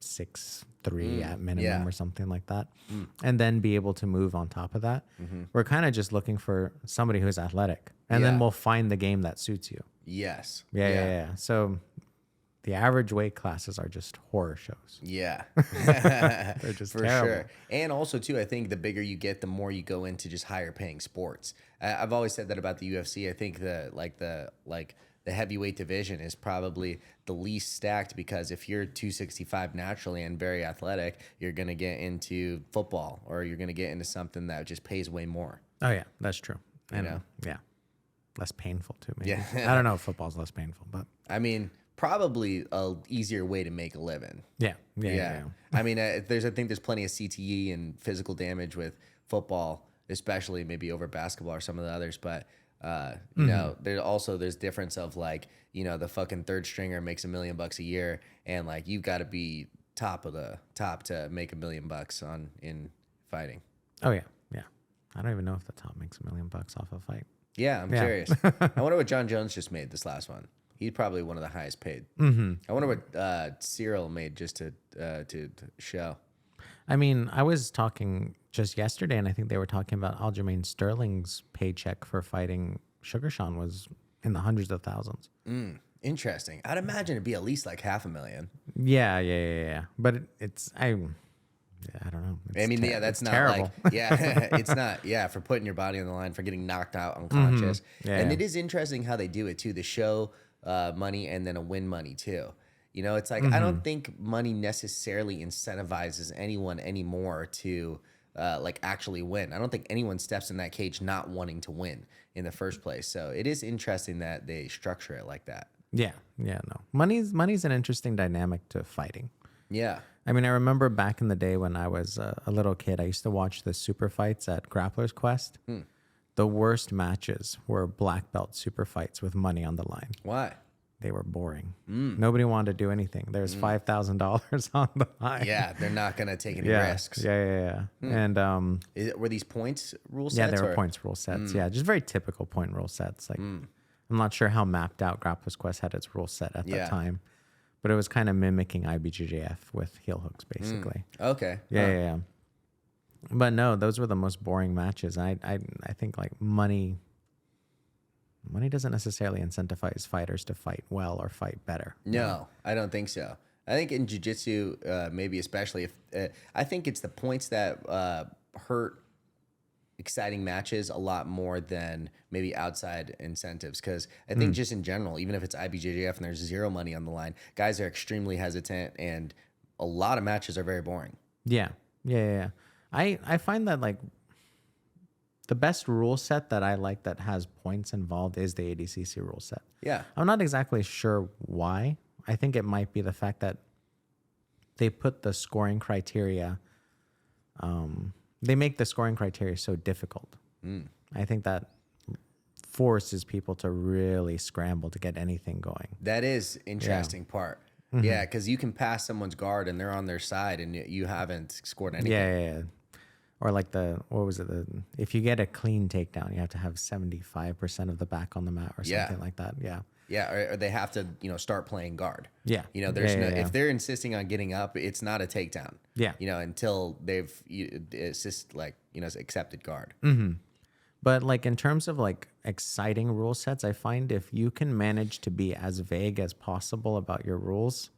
6'3" at minimum or something like that. And then be able to move on top of that. We're kind of just looking for somebody who's athletic. And then we'll find the game that suits you. Yes. Yeah. So the average weight classes are just horror shows. Yeah. They're just for terrible. sure. And also too, I think the bigger you get, the more you go into just higher paying sports. I've always said that about the UFC. I think the heavyweight division is probably the least stacked because if you're 265 naturally and very athletic, you're going to get into football or you're going to get into something that just pays way more. Oh yeah, that's true. And You know? yeah, less painful too. Maybe. Yeah. I don't know if football's less painful, but I mean, probably a easier way to make a living. yeah. I mean, I think there's plenty of CTE and physical damage with football, especially maybe over basketball or some of the others. But you know, there's difference of like, you know, the fucking third stringer makes $1 million a year, and like you've got to be top of the top to make $1 million in fighting. Oh yeah. I don't even know if the top makes $1 million off a fight. Yeah, I'm curious. I wonder what John Jones just made this last one. He's probably one of the highest paid. I wonder what Cyril made just to show. I mean, I was talking just yesterday, and I think they were talking about Aljamain Sterling's paycheck for fighting Sugar Sean was in the hundreds of thousands. Interesting. I'd imagine it'd be at least like $500,000. Yeah. But I don't know. I mean, that's not terrible. like, it's not, for putting your body on the line, for getting knocked out unconscious. And it is interesting how they do it too. The show money and then a win money too. You know, it's like, I don't think money necessarily incentivizes anyone anymore to like actually win. I don't think anyone steps in that cage not wanting to win in the first place. So it is interesting that they structure it like that. Yeah. No. Money's an interesting dynamic to fighting. Yeah. I mean, I remember back in the day when I was a little kid, I used to watch the super fights at Grappler's Quest. The worst matches were black belt super fights with money on the line. Why? They were boring. Nobody wanted to do anything. There's $5,000 on the line. Yeah, they're not going to take any risks. Yeah. And were these points rule sets? yeah, they were points rule sets. Yeah, just very typical point rule sets. Like I'm not sure how mapped out Grappler's Quest had its rule set at that time. But it was kind of mimicking IBJJF with heel hooks, basically. Okay. Yeah. But no, those were the most boring matches. I think like money doesn't necessarily incentivize fighters to fight well or fight better. No, I don't think so. I think in jiu-jitsu, maybe especially if I think it's the points that hurt exciting matches a lot more than maybe outside incentives. Because I think just in general, even if it's IBJJF and there's zero money on the line, guys are extremely hesitant, and a lot of matches are very boring. Yeah. I find that like the best rule set that I like that has points involved is the ADCC rule set. Yeah. I'm not exactly sure why. I think it might be the fact that they put the scoring criteria, they make the scoring criteria so difficult. I think that forces people to really scramble to get anything going. That is interesting part. Yeah, because you can pass someone's guard and they're on their side and you haven't scored anything. Yeah. Or like if you get a clean takedown, you have to have 75% of the back on the mat or something like that. Yeah. Yeah, or they have to, start playing guard. Yeah. There's if they're insisting on getting up, it's not a takedown. Yeah. Until they've accepted guard. But like in terms of like exciting rule sets, I find if you can manage to be as vague as possible about your rules,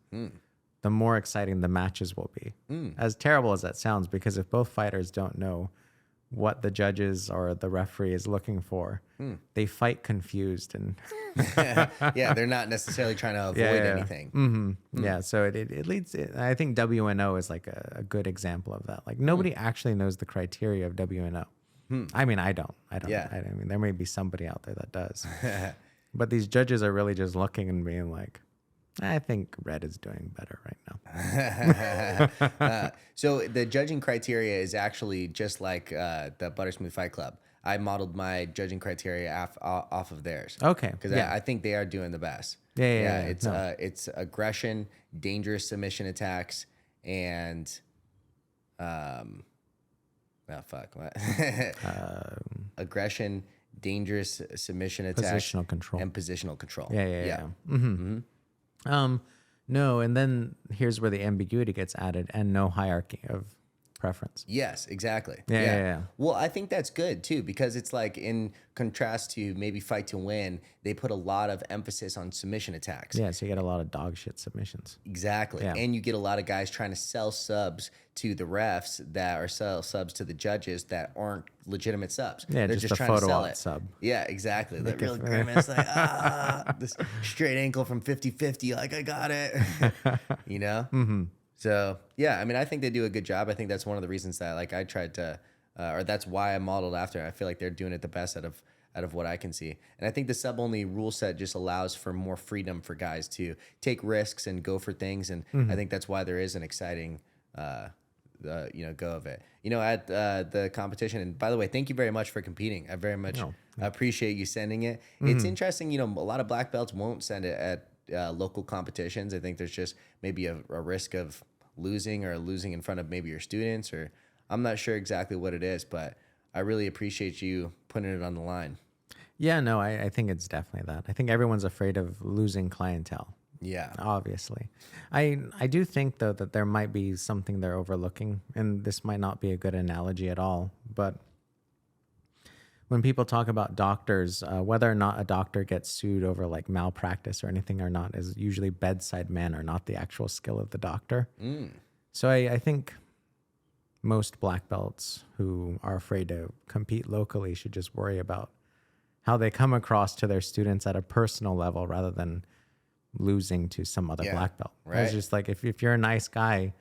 the more exciting the matches will be. As terrible as that sounds, because if both fighters don't know what the judges or the referee is looking for, they fight confused and yeah, they're not necessarily trying to avoid anything. Yeah, so it leads. I think WNO is like a good example of that. Like nobody actually knows the criteria of WNO. I mean, I don't. Yeah. I mean, there may be somebody out there that does. But these judges are really just looking and being like, I think red is doing better right now. So the judging criteria is actually just like the Buttersmooth Fight Club. I modeled my judging criteria off of theirs. Okay. Because I think they are doing the best. Yeah. It's aggression, dangerous submission attacks, and aggression, dangerous submission attacks, positional control, and positional control. Yeah. No, and then here's where the ambiguity gets added, and no hierarchy of preference. Yes, exactly. Yeah. Well, I think that's good too, because it's like in contrast to maybe Fight to Win, they put a lot of emphasis on submission attacks. Yeah, so you get a lot of dog shit submissions. Exactly. Yeah. And you get a lot of guys trying to sell subs to the refs or sell subs to the judges that aren't legitimate subs. Yeah, they're just a trying photo to sell op it. sub. Yeah, exactly. That real grimace, like, this straight ankle from 50-50, like, I got it. So, yeah, I mean, I think they do a good job. I think that's one of the reasons that, like, I tried to, or that's why I modeled after. I feel like they're doing it the best out of what I can see. And I think the sub-only rule set just allows for more freedom for guys to take risks and go for things. And I think that's why there is an exciting, go of it. At the competition. And by the way, thank you very much for competing. I very much appreciate you sending it. It's interesting. A lot of black belts won't send it at local competitions. I think there's just maybe a risk of losing in front of maybe your students, or I'm not sure exactly what it is, but I really appreciate you putting it on the line. Yeah, no, I think it's definitely that. I think everyone's afraid of losing clientele. Yeah. Obviously. I do think, though, that there might be something they're overlooking, and this might not be a good analogy at all, but when people talk about doctors, whether or not a doctor gets sued over like malpractice or anything or not is usually bedside manner, not the actual skill of the doctor. So I think most black belts who are afraid to compete locally should just worry about how they come across to their students at a personal level rather than losing to some other black belt. Right. It's just like if you're a nice guy,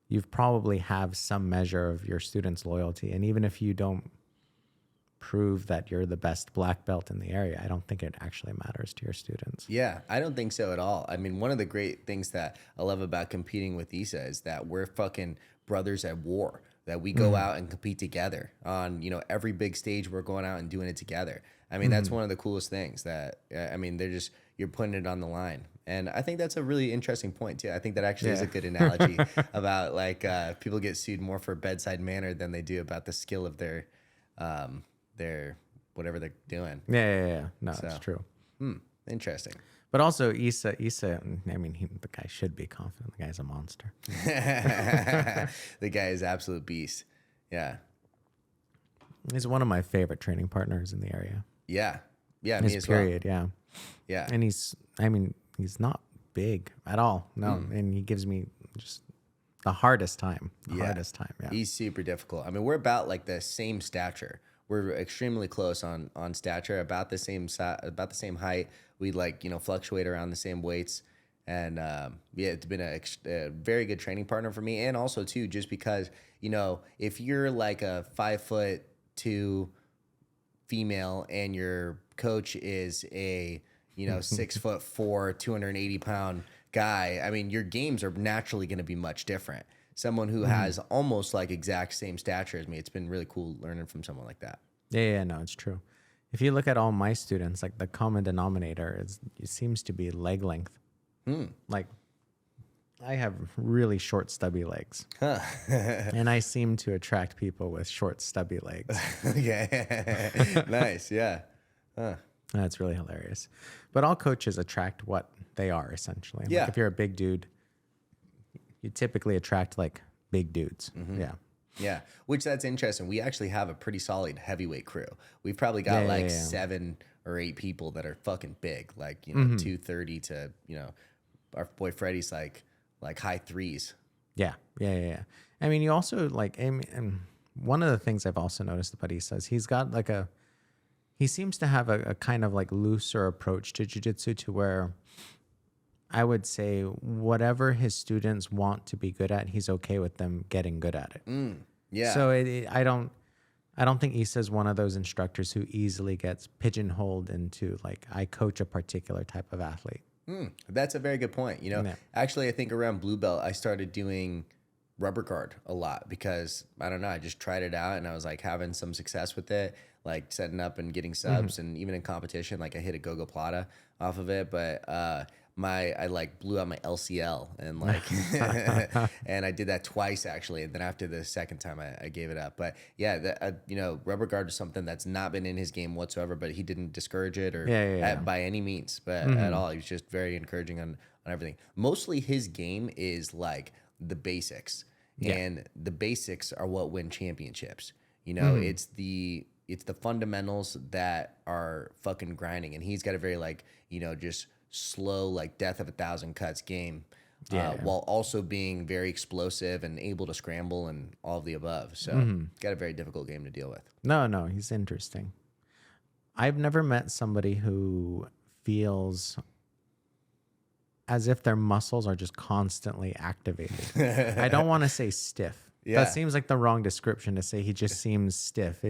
you probably have some measure of your students' loyalty. And even if you don't prove that you're the best black belt in the area, I don't think it actually matters to your students. Yeah, I don't think so at all. I mean, one of the great things that I love about competing with ISA is that we're fucking brothers at war, that we go out and compete together on, every big stage. We're going out and doing it together. I mean, that's one of the coolest things that, you're putting it on the line. And I think that's a really interesting point too. I think that actually is a good analogy about like people get sued more for bedside manner than they do about the skill of their whatever they're doing. Yeah. No, that's true. Interesting. But also Issa, I mean, the guy should be confident. The guy's a monster. The guy is absolute beast. Yeah. He's one of my favorite training partners in the area. Yeah. Yeah, me as period, well. Yeah. And he's not big at all. No. And he gives me just the hardest time. Yeah. He's super difficult. I mean, we're about like the same stature. we're extremely close on stature, about the same about the same height. We like, fluctuate around the same weights. And yeah, it's been a very good training partner for me. And also too, just because, if you're like a 5'2" female and your coach is a 6'4", 280-pound guy, I mean, your games are naturally going to be much different. Someone who has almost like exact same stature as me, it's been really cool learning from someone like that. Yeah, no, it's true. If you look at all my students, like the common denominator it seems to be leg length. Like I have really short, stubby legs, and I seem to attract people with short, stubby legs. Yeah, nice. Yeah, That's really hilarious. But all coaches attract what they are essentially. Yeah. Like if you're a big dude, you typically attract like big dudes. Yeah. Yeah, which that's interesting. We actually have a pretty solid heavyweight crew. We've probably got 7 or 8 people that are fucking big, like 230 to our boy Freddie's like high threes. Yeah. I mean, you also like, and one of the things I've also noticed about Issa is he's got like he seems to have a kind of like looser approach to jiu-jitsu, to where I would say whatever his students want to be good at, he's okay with them getting good at it. Yeah. So I don't think Issa's one of those instructors who easily gets pigeonholed into like, I coach a particular type of athlete. That's a very good point. Actually, I think around blue belt, I started doing rubber guard a lot because I don't know, I just tried it out and I was like having some success with it, like setting up and getting subs, and even in competition, like I hit a go-go plata off of it, but I like blew out my LCL and like and I did that twice actually, and then after the second time I gave it up. But yeah, rubber guard is something that's not been in his game whatsoever, but he didn't discourage it or by any means, but at all. He was just very encouraging on everything. Mostly his game is like the basics, and the basics are what win championships. It's the fundamentals that are fucking grinding, and he's got a very like just slow, like death of 1,000 cuts game, while also being very explosive and able to scramble and all of the above. So got a very difficult game to deal with. No, he's interesting. I've never met somebody who feels as if their muscles are just constantly activated. I don't want to say stiff. Yeah. That seems like the wrong description to say he just seems stiff.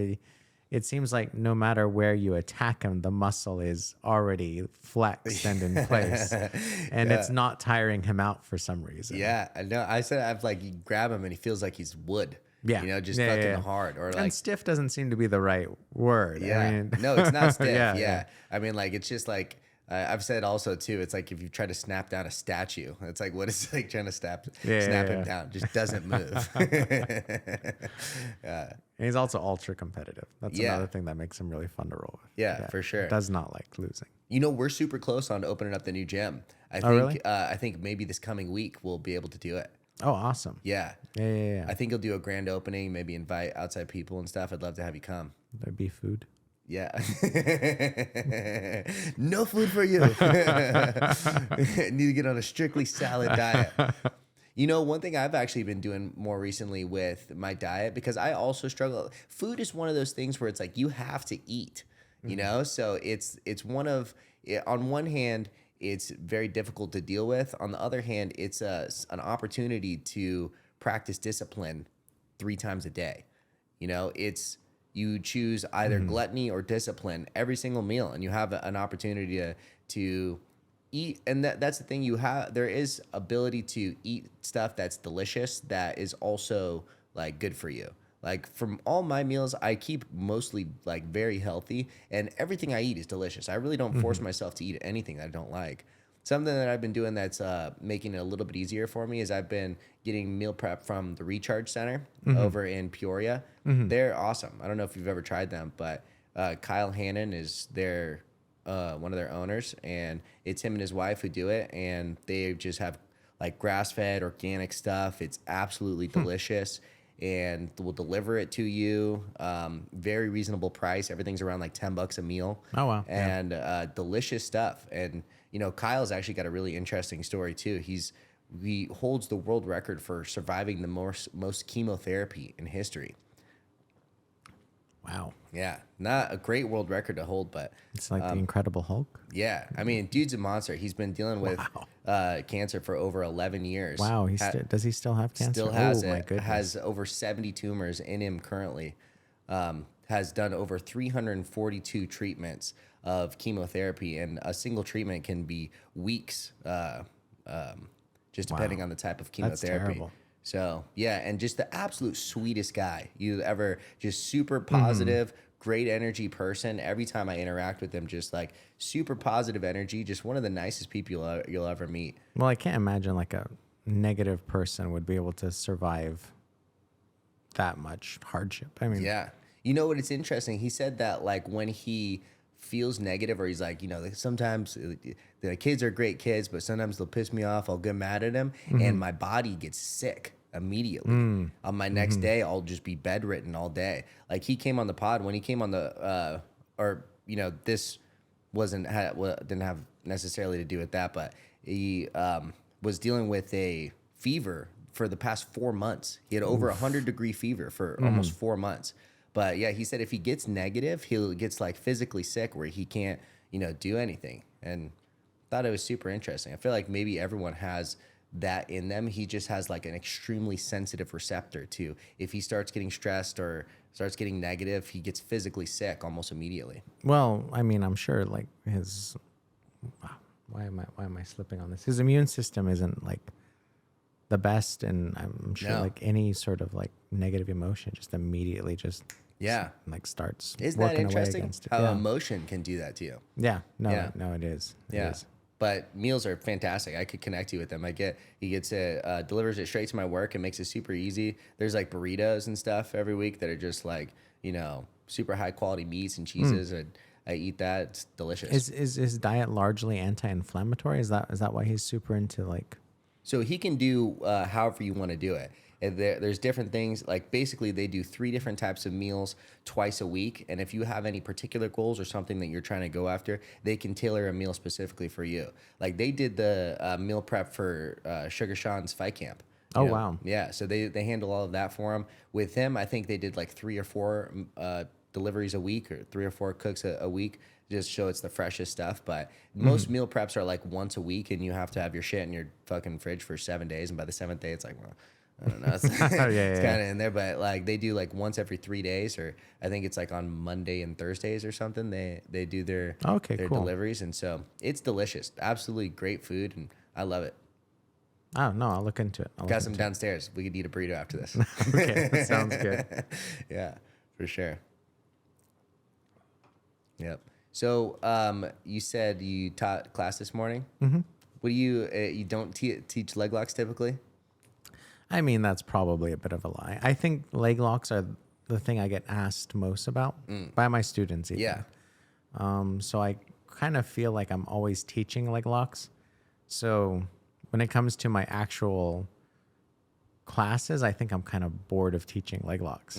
It seems like no matter where you attack him, the muscle is already flexed and in place, and it's not tiring him out for some reason. Yeah, I know. I said I've like, you grab him and he feels like he's wood. Yeah, just fucking hard. Or like, and stiff doesn't seem to be the right word. Yeah, I mean, no, it's not stiff. Yeah. I mean, like it's just like I've said also too. It's like if you try to snap down a statue, it's like what is like trying to snap him down, just doesn't move. And he's also ultra competitive. That's another thing that makes him really fun to roll with. Yeah, for sure. Does not like losing. We're super close on opening up the new gym. I think. Really? I think maybe this coming week we'll be able to do it. Oh, awesome. Yeah. Yeah. I think he'll do a grand opening. Maybe invite outside people and stuff. I'd love to have you come. There'd be food. Yeah. No food for you. Need to get on a strictly salad diet. One thing I've actually been doing more recently with my diet, because I also struggle. Food is one of those things where it's like you have to eat, So it's on one hand, it's very difficult to deal with. On the other hand, it's an opportunity to practice discipline 3 times a day. You choose either gluttony or discipline every single meal, and you have an opportunity to eat. And that's the thing, there is ability to eat stuff that's delicious that is also like good for you. Like from all my meals, I keep mostly like very healthy, and everything I eat is delicious. I really don't force myself to eat anything that I don't like. Something that I've been doing that's making it a little bit easier for me is I've been getting meal prep from the Recharge Center over in Peoria. They're awesome. I don't know if you've ever tried them, but Kyle Hannon is one of their owners, and it's him and his wife who do it, and they just have like grass-fed organic stuff. It's absolutely delicious, and we'll deliver it to you. Very reasonable price. Everything's around like $10 a meal. Oh, wow. And delicious stuff. And Kyle's actually got a really interesting story too. He holds the world record for surviving the most chemotherapy in history. Wow. Yeah, not a great world record to hold, but It's like the Incredible Hulk. yeah, I mean, dude's a monster. He's been dealing with cancer for over 11 years. Wow. Does he still have cancer? Still has My it. goodness. Has over 70 tumors in him currently. Has done over 342 treatments of chemotherapy, and a single treatment can be weeks, just depending on the type of chemotherapy. terrible. So yeah, and just the absolute sweetest guy you ever. Just super positive, great energy person. Every time I interact with him, just like super positive energy. Just one of the nicest people you'll ever meet. Well, I can't imagine like a negative person would be able to survive that much hardship. I mean, Yeah. You know what? It's interesting. He said that like when he feels negative, or he's like, like, sometimes the kids are great kids, but sometimes they'll piss me off. I'll get mad at them, and my body gets sick immediately. On my next day, I'll just be bedridden all day. Like he came on the pod when he came on the, this didn't have necessarily to do with that, but he was dealing with a fever for the past 4 months. He had over 100-degree fever for almost 4 months. But yeah, he said if he gets negative, he gets like physically sick where he can't, do anything. And thought it was super interesting. I feel like maybe everyone has that in them. He just has like an extremely sensitive receptor to if he starts getting stressed or starts getting negative, he gets physically sick almost immediately. well, I mean, I'm sure like his. Why am I slipping on this? His immune system isn't like the best, and I'm sure like any sort of like negative emotion just immediately Yeah. like starts Isn't that working away interesting? against it. How Yeah. emotion can do that to you. Yeah. No, Yeah. no, it is. It Yeah. is. But meals are fantastic. I could connect you with them. He gets it, delivers it straight to my work and makes it super easy. There's like burritos and stuff every week that are just like, super high quality meats and cheeses. And I eat that. It's delicious. Is his diet largely anti-inflammatory? Is that why he's super into like? So he can do however you want to do it. And there's different things. Like basically, they do 3 different types of meals twice a week. And if you have any particular goals or something that you're trying to go after, they can tailor a meal specifically for you. Like they did the meal prep for Sugar Sean's fight camp. Oh, wow. Yeah. So they handle all of that for him. With him, I think they did like 3 or 4 deliveries a week, or 3 or 4 cooks a week. Just show it's the freshest stuff. But most meal preps are like once a week, and you have to have your shit in your fucking fridge for 7 days. And by the 7th day, it's like, well, I don't know. It's, it's kind of in there, but like they do like once every 3 days, or I think it's like on Monday and Thursdays or something. They do their deliveries, and so it's delicious. Absolutely great food, and I love it. Oh no, I'll look into it. Got some downstairs. We could eat a burrito after this. Okay, that sounds good. Yeah, for sure. Yep. So you said you taught class this morning. Mm-hmm. What do you don't teach leg locks typically? I mean, that's probably a bit of a lie. I think leg locks are the thing I get asked most about by my students. Even. Yeah. So I kind of feel like I'm always teaching leg locks. So when it comes to my actual classes, I think I'm kind of bored of teaching leg locks.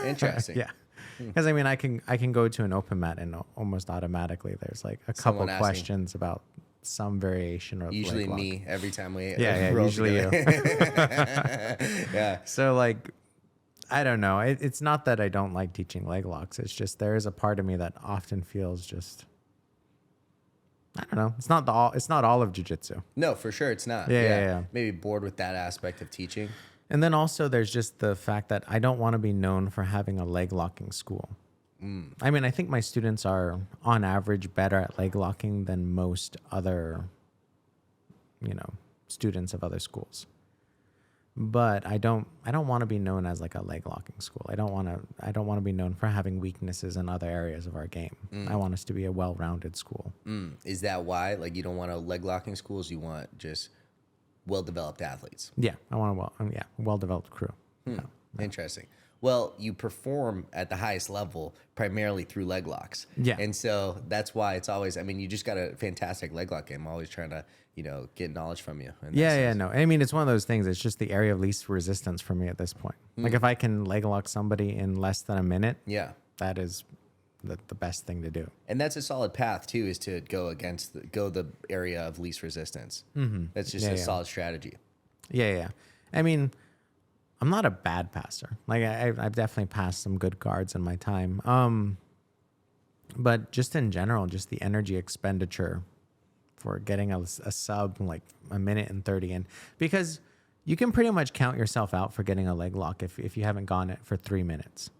Interesting. Yeah. Because I mean, I can go to an open mat and almost automatically there's like a couple questions about some variation of usually leg me lock. Every time we roll usually together. You. Yeah. So like, I don't know. It's not that I don't like teaching leg locks. It's just there is a part of me that often feels just, I don't know. It's not all of jiu-jitsu. No, for sure it's not. Yeah. Maybe bored with that aspect of teaching. And then also there's just the fact that I don't want to be known for having a leg locking school. I mean, I think my students are on average better at leg locking than most other, students of other schools. But I don't want to be known as like a leg locking school. I don't want to be known for having weaknesses in other areas of our game. I want us to be a well-rounded school. Is that why? Like you don't want a leg locking schools, you want just well-developed athletes? Yeah, I want a well-develed crew. Yeah. Interesting. Well, you perform at the highest level primarily through leg locks. Yeah. And so that's why it's always, I mean, you just got a fantastic leg lock game. I'm always trying to, get knowledge from you. No. I mean, it's one of those things. It's just the area of least resistance for me at this point. Like if I can leg lock somebody in less than a minute, that is the best thing to do. And that's a solid path too, is to go the area of least resistance. That's just a solid strategy. Yeah. I mean, I'm not a bad passer. Like I've definitely passed some good guards in my time. But just in general, just the energy expenditure for getting a sub like a minute and 30 in, because you can pretty much count yourself out for getting a leg lock if you haven't gone it for 3 minutes.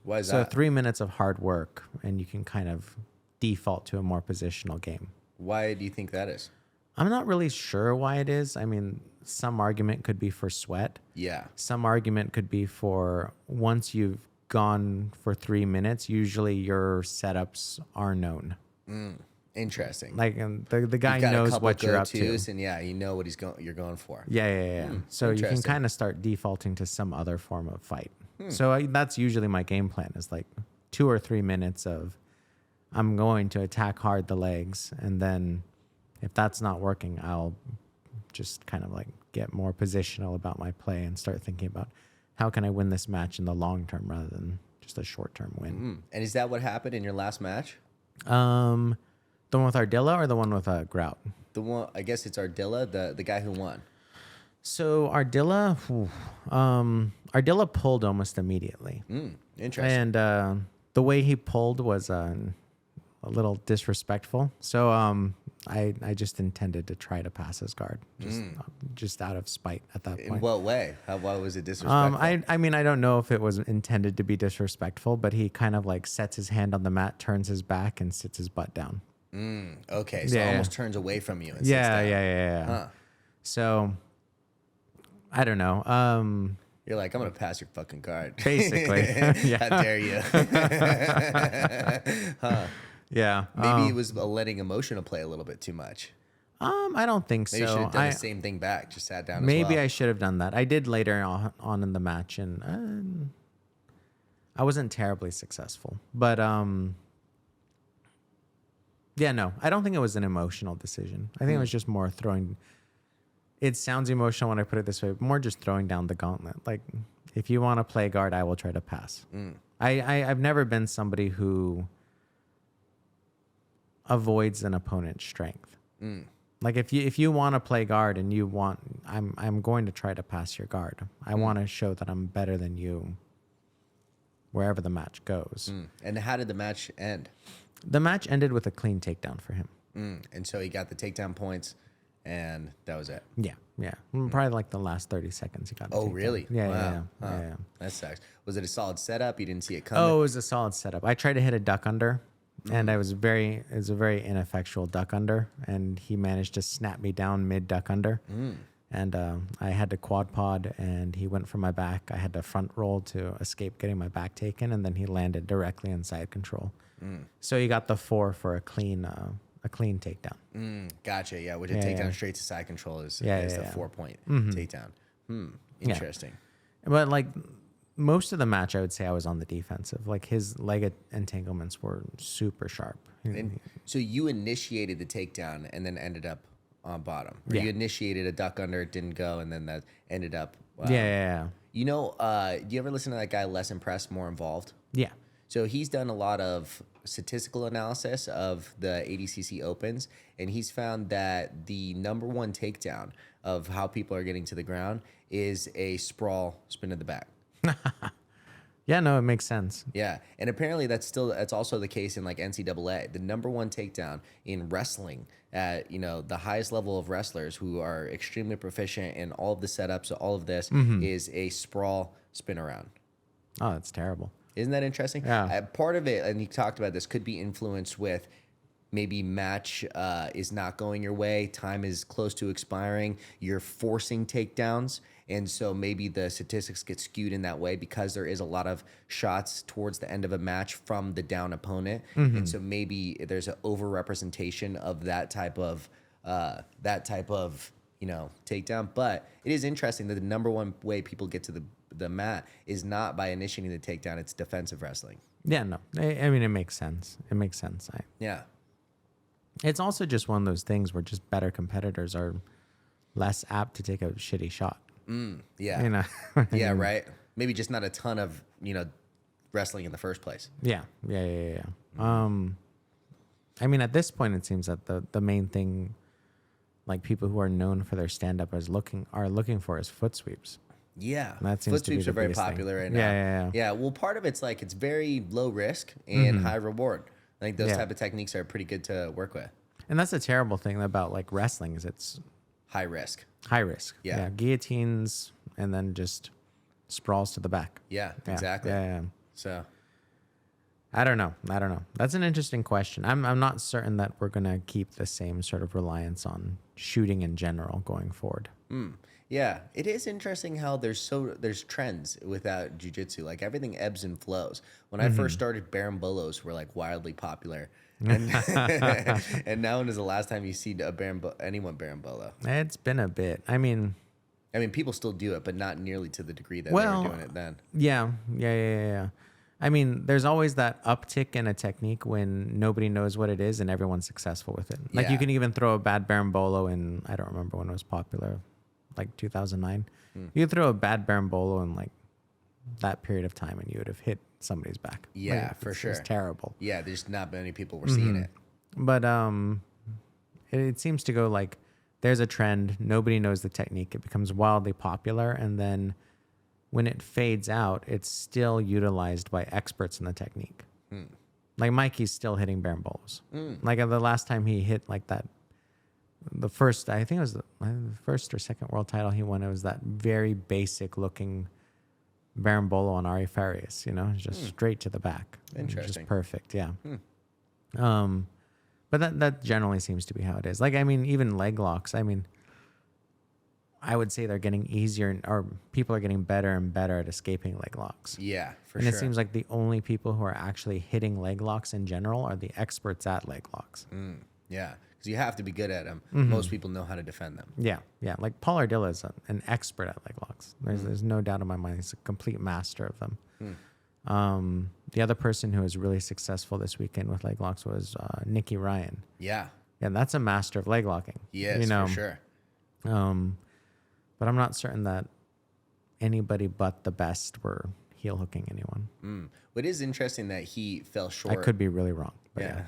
Why is So that? 3 minutes of hard work, and you can kind of default to a more positional game. Why do you think that is? I'm not really sure why it is. I mean, some argument could be for sweat. Yeah. Some argument could be for once you've gone for 3 minutes, usually your setups are known. Interesting. Like the guy You've got a knows couple what you're up to. go-tos, and yeah, you know what you're going for. Yeah. So you can interesting. kind of start defaulting to some other form of fight. So that's usually my game plan is like 2 or 3 minutes of I'm going to attack hard the legs. And then if that's not working, I'll just kind of like get more positional about my play and start thinking about how can I win this match in the long term rather than just a short term win. And is that what happened in your last match? The one with Ardilla or the one with Grout? The one, I guess it's Ardilla, the guy who won. So Ardilla pulled almost immediately. Interesting. And the way he pulled was a little disrespectful. So I just intended to try to pass his guard, just out of spite at that In point. what way? Why was it disrespectful? I mean, I don't know if it was intended to be disrespectful, but he kind of like sets his hand on the mat, turns his back, and sits his butt down. Okay, so Yeah. almost turns away from you. And Yeah. sits down. Huh. So I don't know. You're like, I'm gonna pass your fucking guard. Basically. How dare you? Yeah. Maybe it was letting emotional play a little bit too much. I don't think Maybe you should so. have done the same thing back. Just sat down. Maybe as well. I should have done that. I did later on in the match, and I wasn't terribly successful. But yeah, no, I don't think it was an emotional decision. I think it was just more throwing. It sounds emotional when I put it this way, but more just throwing down the gauntlet. Like, if you want to play guard, I will try to pass. I've never been somebody who avoids an opponent's strength. Like if you want to play guard and you want, I'm going to try to pass your guard. I want to show that I'm better than you wherever the match goes. And how did the match end? The match ended with a clean takedown for him. And so he got the takedown points, and that was it. Yeah. Probably like the last 30 seconds he got. Oh, really? Yeah. That sucks. Was it a solid setup? You didn't see it coming? Oh, it was a solid setup. I tried to hit a duck under, and it was a very ineffectual duck under, and he managed to snap me down mid duck under. And I had to quad pod, and he went for my back. I had to front roll to escape getting my back taken, and then he landed directly in side control. So he got the 4 for a clean takedown. Gotcha. Yeah, with a takedown straight to side control is the 4-point takedown. Interesting. But like most of the match, I would say I was on the defensive. Like his leg entanglements were super sharp. And so you initiated the takedown and then ended up on bottom. Or you initiated a duck under, it didn't go, and then that ended up. Yeah. You know, do you ever listen to that guy, Less Impressed, More Involved? Yeah. So he's done a lot of statistical analysis of the ADCC Opens, and he's found that the number one takedown of how people are getting to the ground is a sprawl spin to the back. Yeah, no, it makes sense. Yeah, and apparently that's also the case in like NCAA. The number one takedown in wrestling at the highest level of wrestlers who are extremely proficient in all of the setups, all of this is a sprawl spin around. Oh, that's terrible. Isn't that interesting? Yeah. Part of it, and you talked about this, could be influenced with maybe match is not going your way, time is close to expiring, you're forcing takedowns, and so maybe the statistics get skewed in that way because there is a lot of shots towards the end of a match from the down opponent, and so maybe there's an overrepresentation of that type of takedown. But it is interesting that the number one way people get to the mat is not by initiating the takedown, it's defensive wrestling. Yeah, no. I mean, it makes sense. Yeah. It's also just one of those things where just better competitors are less apt to take a shitty shot. Yeah. Yeah, right. Maybe just not a ton of, wrestling in the first place. Yeah. I mean, at this point, it seems that the main thing, like people who are known for their stand-up are looking for is foot sweeps. Yeah, And that seems foot to be sweeps the are very biggest thing. popular right now. Yeah. Yeah, well, part of it's like it's very low risk and high reward. I think those Yeah. type of techniques are pretty good to work with. And that's the terrible thing about like wrestling is it's High risk. high risk. Yeah. Guillotines and then just sprawls to the back. Yeah, Yeah. exactly. Yeah. So, I don't know. That's an interesting question. I'm not certain that we're gonna keep the same sort of reliance on shooting in general going forward. yeah, it is interesting how there's trends without jiu-jitsu. Like everything ebbs and flows. When I first started, barambolos were like wildly popular. And, and now when is the last time you see anyone barambolo? It's been a bit. I mean, People still do it, but not nearly to the degree that they Well, were doing it then. yeah. I mean, there's always that uptick in a technique when nobody knows what it is and everyone's successful with it. Like Yeah. you can even throw a bad berimbolo in, I don't remember when it was popular, like 2009. You could throw a bad berimbolo in like that period of time and you would have hit somebody's back. Yeah, Like, for it's sure. It's terrible. Yeah, there's not many people were seeing it. But it seems to go like there's a trend, nobody knows the technique, it becomes wildly popular, and then when it fades out, it's still utilized by experts in the technique. Like Mikey's still hitting berimbolos. Like the last time he hit like that, I think it was the first or second world title he won, it was that very basic looking berimbolo on Ari Farias, just straight to the back. Interesting. Just perfect, yeah. But that generally seems to be how it is. Like, I mean, even leg locks, I would say they're getting easier, or people are getting better and better at escaping leg locks. Yeah, for And sure. it seems like the only people who are actually hitting leg locks in general are the experts at leg locks. Yeah, because you have to be good at them. Most people know how to defend them. Yeah. Like Paul Ardilla is an expert at leg locks. There's no doubt in my mind. He's a complete master of them. The other person who was really successful this weekend with leg locks was Nicky Ryan. Yeah, Yeah, that's a master of leg locking. yes, for sure. But I'm not certain that anybody but the best were heel hooking anyone. It is interesting that he fell short. I could be really wrong. But Yeah.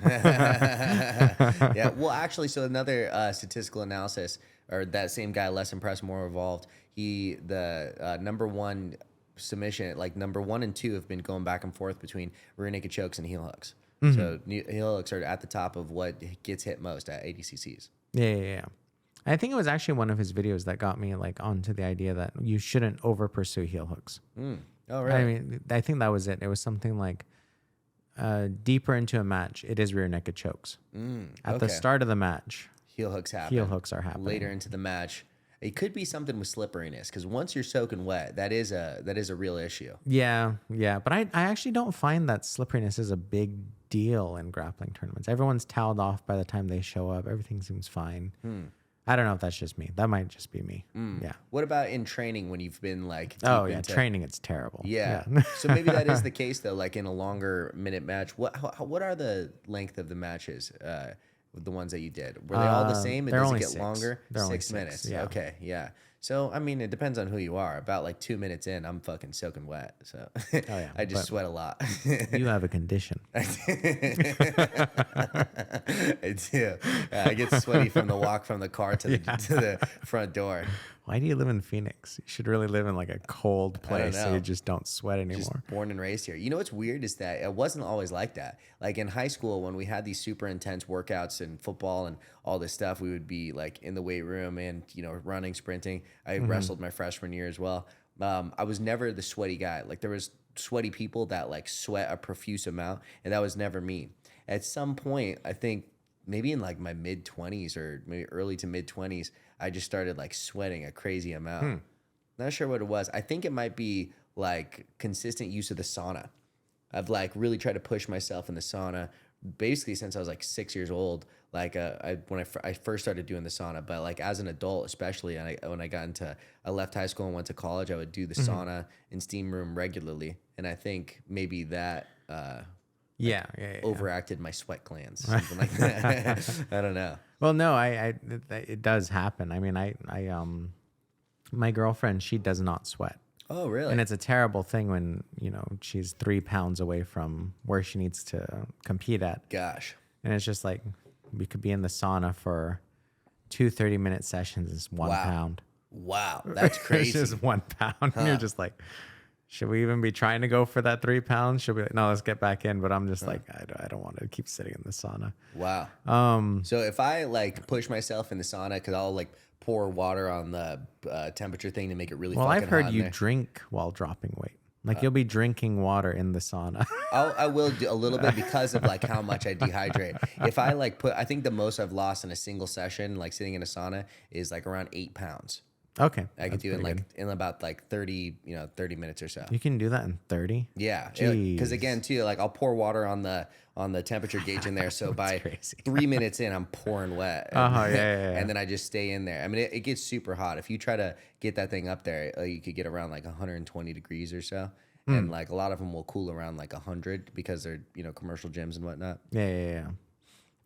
Yeah. Well, actually, so another statistical analysis, or that same guy, less impressed, more evolved. The number one submission, like number 1 and 2 have been going back and forth between rear naked chokes and heel hooks. So heel hooks are at the top of what gets hit most at ADCCs. Yeah. I think it was actually one of his videos that got me like onto the idea that you shouldn't over pursue heel hooks. Oh, really? I mean, I think that was it. It was something like deeper into a match, it is rear naked chokes. At the start of the match, heel hooks happen. heel hooks are happening. Later into the match, it could be something with slipperiness, because once you're soaking wet, that is a real issue. Yeah. But I actually don't find that slipperiness is a big deal in grappling tournaments. Everyone's toweled off by the time they show up. Everything seems fine. I don't know if that's just me. That might just be me. Yeah. What about in training when you've been like deep Oh, yeah. into Training, it's terrible. Yeah. So maybe that is the case though. Like in a longer minute match, what are the length of the matches? The ones that you did, were they all the same? And they're does it only get 6. longer? They're only 6 6, minutes. yeah. Okay. Yeah. So I mean, it depends on who you are. About like 2 minutes in, I'm fucking soaking wet. So I just sweat a lot. You have a condition. I do. I get sweaty from the walk from the car to the front door. Why do you live in Phoenix? You should really live in like a cold place so know. you just don't sweat anymore. Just born and raised here. You know what's weird is that it wasn't always like that. Like in high school, when we had these super intense workouts and football and all this stuff, we would be like in the weight room and running, sprinting. I wrestled my freshman year as well. I was never the sweaty guy. Like there was sweaty people that like sweat a profuse amount, and that was never me. At some point, I think maybe in like my mid 20s or maybe early to mid 20s, I just started like sweating a crazy amount. Not sure what it was. I think it might be like consistent use of the sauna. I've like really tried to push myself in the sauna basically since I was like 6 years old. Like when I first started doing the sauna, but like as an adult, especially, and when I got into, I left high school and went to college, I would do the sauna and steam room regularly. And I think maybe that yeah. overacted my sweat glands, something like that. I don't know. Well, no, it does happen. I mean, my girlfriend, she does not sweat. Oh, really? And it's a terrible thing when, she's 3 pounds away from where she needs to compete at. Gosh. And it's just like, we could be in the sauna for 2 30-minute sessions. It's 1 pound. Wow, that's It's crazy. just 1 pound. And you're just like, should we even be trying to go for that 3 pounds? Should we like, no, let's get back in. But I'm just like, I don't want to keep sitting in the sauna. Wow. So if I like push myself in the sauna, because I'll like pour water on the temperature thing to make it really Well, fucking I've heard hot in you there. drink while dropping weight. Like you'll be drinking water in the sauna. I will do a little bit because of like how much I dehydrate. If I like I think the most I've lost in a single session, like sitting in a sauna, is like around 8 pounds. Okay. I could do it in about like 30 minutes or so. You can do that in 30? Yeah, Jeez. because again, too, like I'll pour water on the temperature gauge in there, so by crazy. 3 minutes in, I'm pouring wet. And, Yeah. and then I just stay in there. I mean, it gets super hot. If you try to get that thing up there, you could get around like 120 degrees or so, and like a lot of them will cool around like 100 because they're commercial gyms and whatnot. Yeah.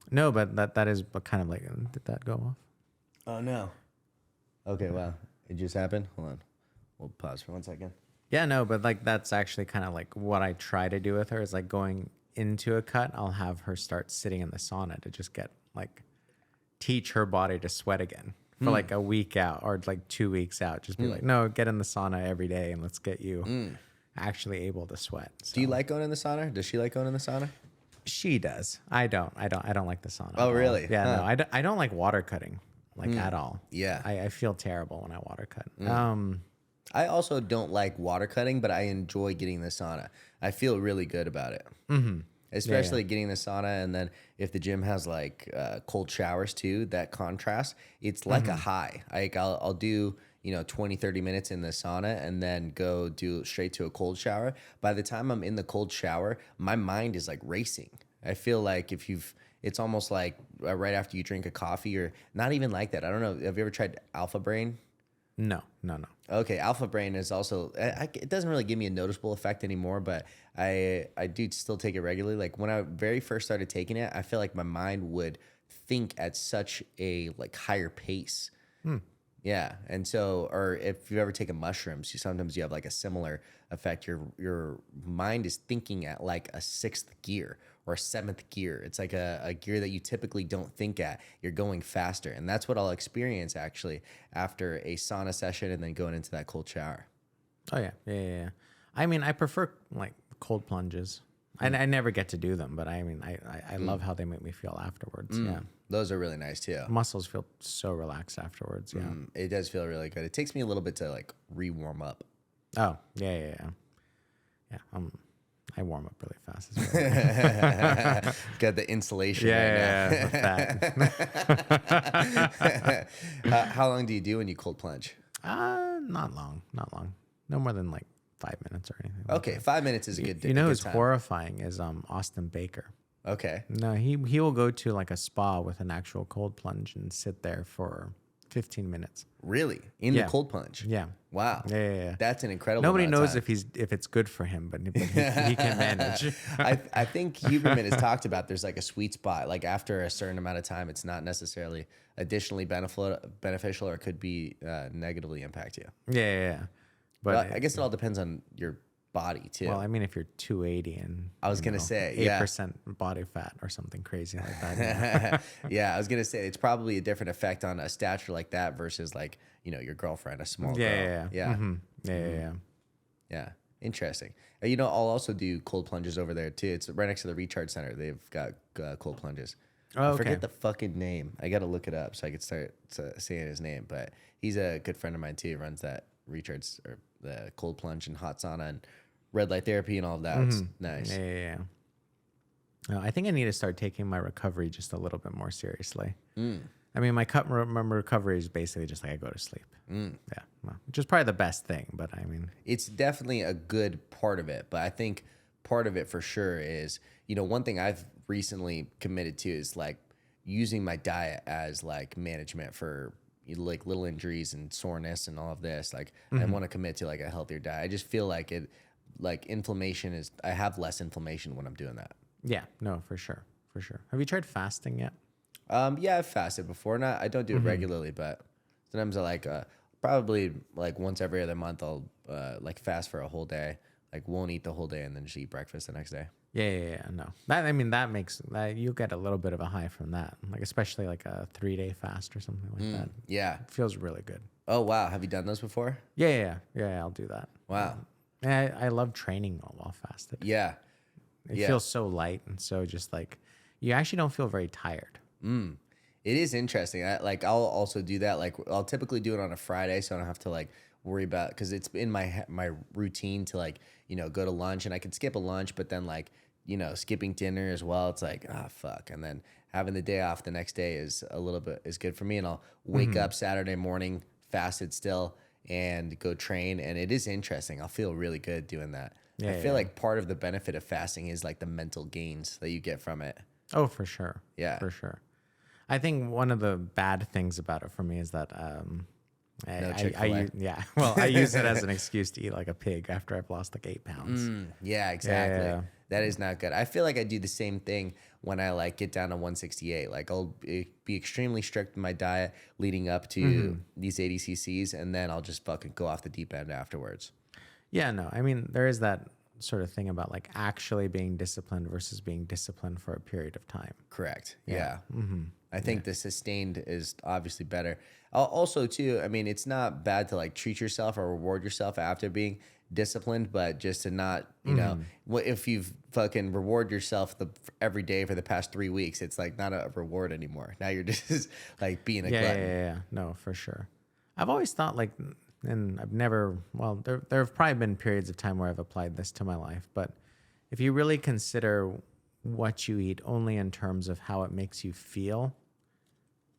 No, but that is kind of like, did that go off? Oh no. Okay, wow, it just happened. Hold on, we'll pause for 1 second. Yeah, no, but like that's actually kind of like what I try to do with her is like going into a cut, I'll have her start sitting in the sauna to just get like teach her body to sweat again for like a week out or like 2 weeks out. Just be like, no, get in the sauna every day and let's get you actually able to sweat. So. Do you like going in the sauna? Does she like going in the sauna? She does. I don't like the sauna. Oh, really? Yeah, Huh. no, I don't like water cutting like at all. Yeah. I feel terrible when I water cut. I also don't like water cutting, but I enjoy getting in the sauna. I feel really good about it. Mm-hmm. Especially getting in the sauna, and then if the gym has like cold showers too, that contrast, it's like a high. Like I'll do 20, 30 minutes in the sauna and then go do straight to a cold shower. By the time I'm in the cold shower, my mind is like racing. I feel like it's almost like right after you drink a coffee, or not even like that. I don't know. Have you ever tried Alpha Brain? No. Okay, Alpha Brain is also, it doesn't really give me a noticeable effect anymore, but I do still take it regularly. Like when I very first started taking it, I feel like my mind would think at such a like higher pace. Yeah, and so, or if you've ever taken mushrooms, sometimes you have like a similar effect. Your mind is thinking at like a sixth gear or a seventh gear. It's like a gear that you typically don't think at. You're going faster, and that's what I'll experience actually after a sauna session and then going into that cold shower. Oh yeah. I mean, I prefer like cold plunges. I never get to do them, but I mean, I love how they make me feel afterwards. Yeah. Those are really nice too. Muscles feel so relaxed afterwards. Yeah. It does feel really good. It takes me a little bit to like re-warm up. Oh, yeah. I warm up really fast as well. Got the insulation. Yeah. How long do you do when you cold plunge? Not long. No more than like 5 minutes or anything. Okay, 5 minutes is a good. You know good who's time. horrifying is Austin Baker. Okay. No, he will go to like a spa with an actual cold plunge and sit there for 15 minutes. Really? In the cold plunge? Yeah. Wow. Yeah. That's an incredible. Nobody amount of knows time. if it's good for him, but he can manage. I think Huberman has talked about there's like a sweet spot. Like after a certain amount of time, it's not necessarily additionally beneficial or could be negatively impact you. Yeah. But I guess it all depends on your body too. Well, I mean, if you're 280 and I was gonna say 8% body fat or something crazy like that. Yeah, I was gonna say it's probably a different effect on a stature like that versus like your girlfriend, a small girl. Yeah. Mm-hmm. Yeah. Interesting. I'll also do cold plunges over there too. It's right next to the recharge center. They've got cold plunges. Oh, I forget the fucking name. I got to look it up so I could start saying his name. But he's a good friend of mine too. He runs that recharge or the cold plunge and hot sauna and red light therapy and all of that. Mm-hmm. It's nice. Yeah. No, I think I need to start taking my recovery just a little bit more seriously. I mean, my recovery is basically just like I go to sleep. Yeah, well, which is probably the best thing. But I mean, it's definitely a good part of it. But I think part of it for sure is, one thing I've recently committed to is like using my diet as like management for like little injuries and soreness and all of this. Like I want to commit to like a healthier diet. I just feel like inflammation I have less inflammation when I'm doing that. Yeah, no, for sure. Have you tried fasting yet? Yeah, I've fasted before. I don't do it regularly, but sometimes I like probably like once every other month I'll like fast for a whole day. Like won't eat the whole day and then just eat breakfast the next day. No, that makes that you'll get a little bit of a high from that, like especially like a 3-day fast or something like that. Yeah. It feels really good. Oh, wow. Have you done those before? Yeah. I'll do that. Wow. And I love training while fasted. Yeah. It feels so light and so just like you actually don't feel very tired. It is interesting. I'll also do that. Like I'll typically do it on a Friday, so I don't have to like worry about, because it's in my routine to like, you know, go to lunch, and I could skip a lunch, but then like, you know, skipping dinner as well. It's like, fuck. And then having the day off the next day is good for me. And I'll wake up Saturday morning fasted still and go train. And it is interesting. I'll feel really good doing that. I feel like part of the benefit of fasting is like the mental gains that you get from it. Oh, for sure. Yeah. For sure. I think one of the bad things about it for me is that I use it as an excuse to eat like a pig after I've lost like 8 pounds. Yeah, exactly. Yeah. That is not good. I feel like I do the same thing when I like get down to 168. Like I'll be extremely strict with my diet leading up to these ADCCs, and then I'll just fucking go off the deep end afterwards. Yeah, no, I mean, there is that sort of thing about like actually being disciplined versus being disciplined for a period of time. Correct. Yeah. I think the sustained is obviously better. Also, too, I mean, it's not bad to like treat yourself or reward yourself after being disciplined, but just to not, you know, if you've fucking reward yourself every day for the past 3 weeks, it's like not a reward anymore. Now you're just like being a glutton. Yeah. No, for sure. I've always thought like, and I've never, well, there have probably been periods of time where I've applied this to my life, but if you really consider what you eat only in terms of how it makes you feel,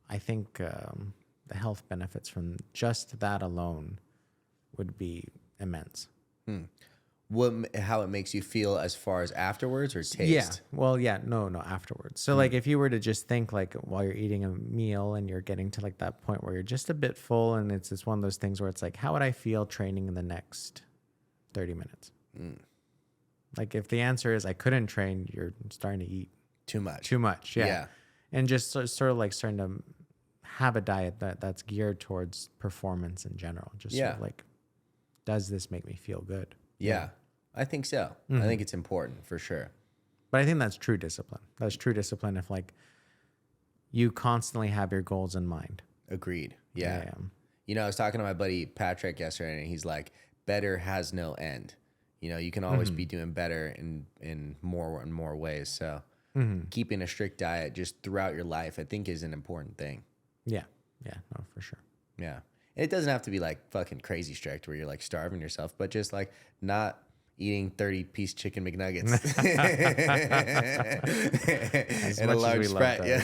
I think the health benefits from just that alone would be immense. How it makes you feel as far as afterwards or taste? Yeah. Well, yeah. No, afterwards. So like if you were to just think like while you're eating a meal and you're getting to like that point where you're just a bit full, and it's one of those things where it's like, how would I feel training in the next 30 minutes? Like if the answer is I couldn't train, you're starting to eat Too much. Yeah. And just sort of like starting to have a diet that's geared towards performance in general. Just sort of like, does this make me feel good? Yeah. I think so. I think it's important for sure. But I think that's true discipline. That's true discipline if like you constantly have your goals in mind. Agreed. Yeah. You know, I was talking to my buddy Patrick yesterday, and he's like, better has no end. You know, you can always be doing better in more and more ways. So keeping a strict diet just throughout your life, I think, is an important thing. Yeah. No, for sure. Yeah. It doesn't have to be like fucking crazy strict where you're like starving yourself, but just like not eating 30-piece chicken McNuggets and a large Sprite. Yeah.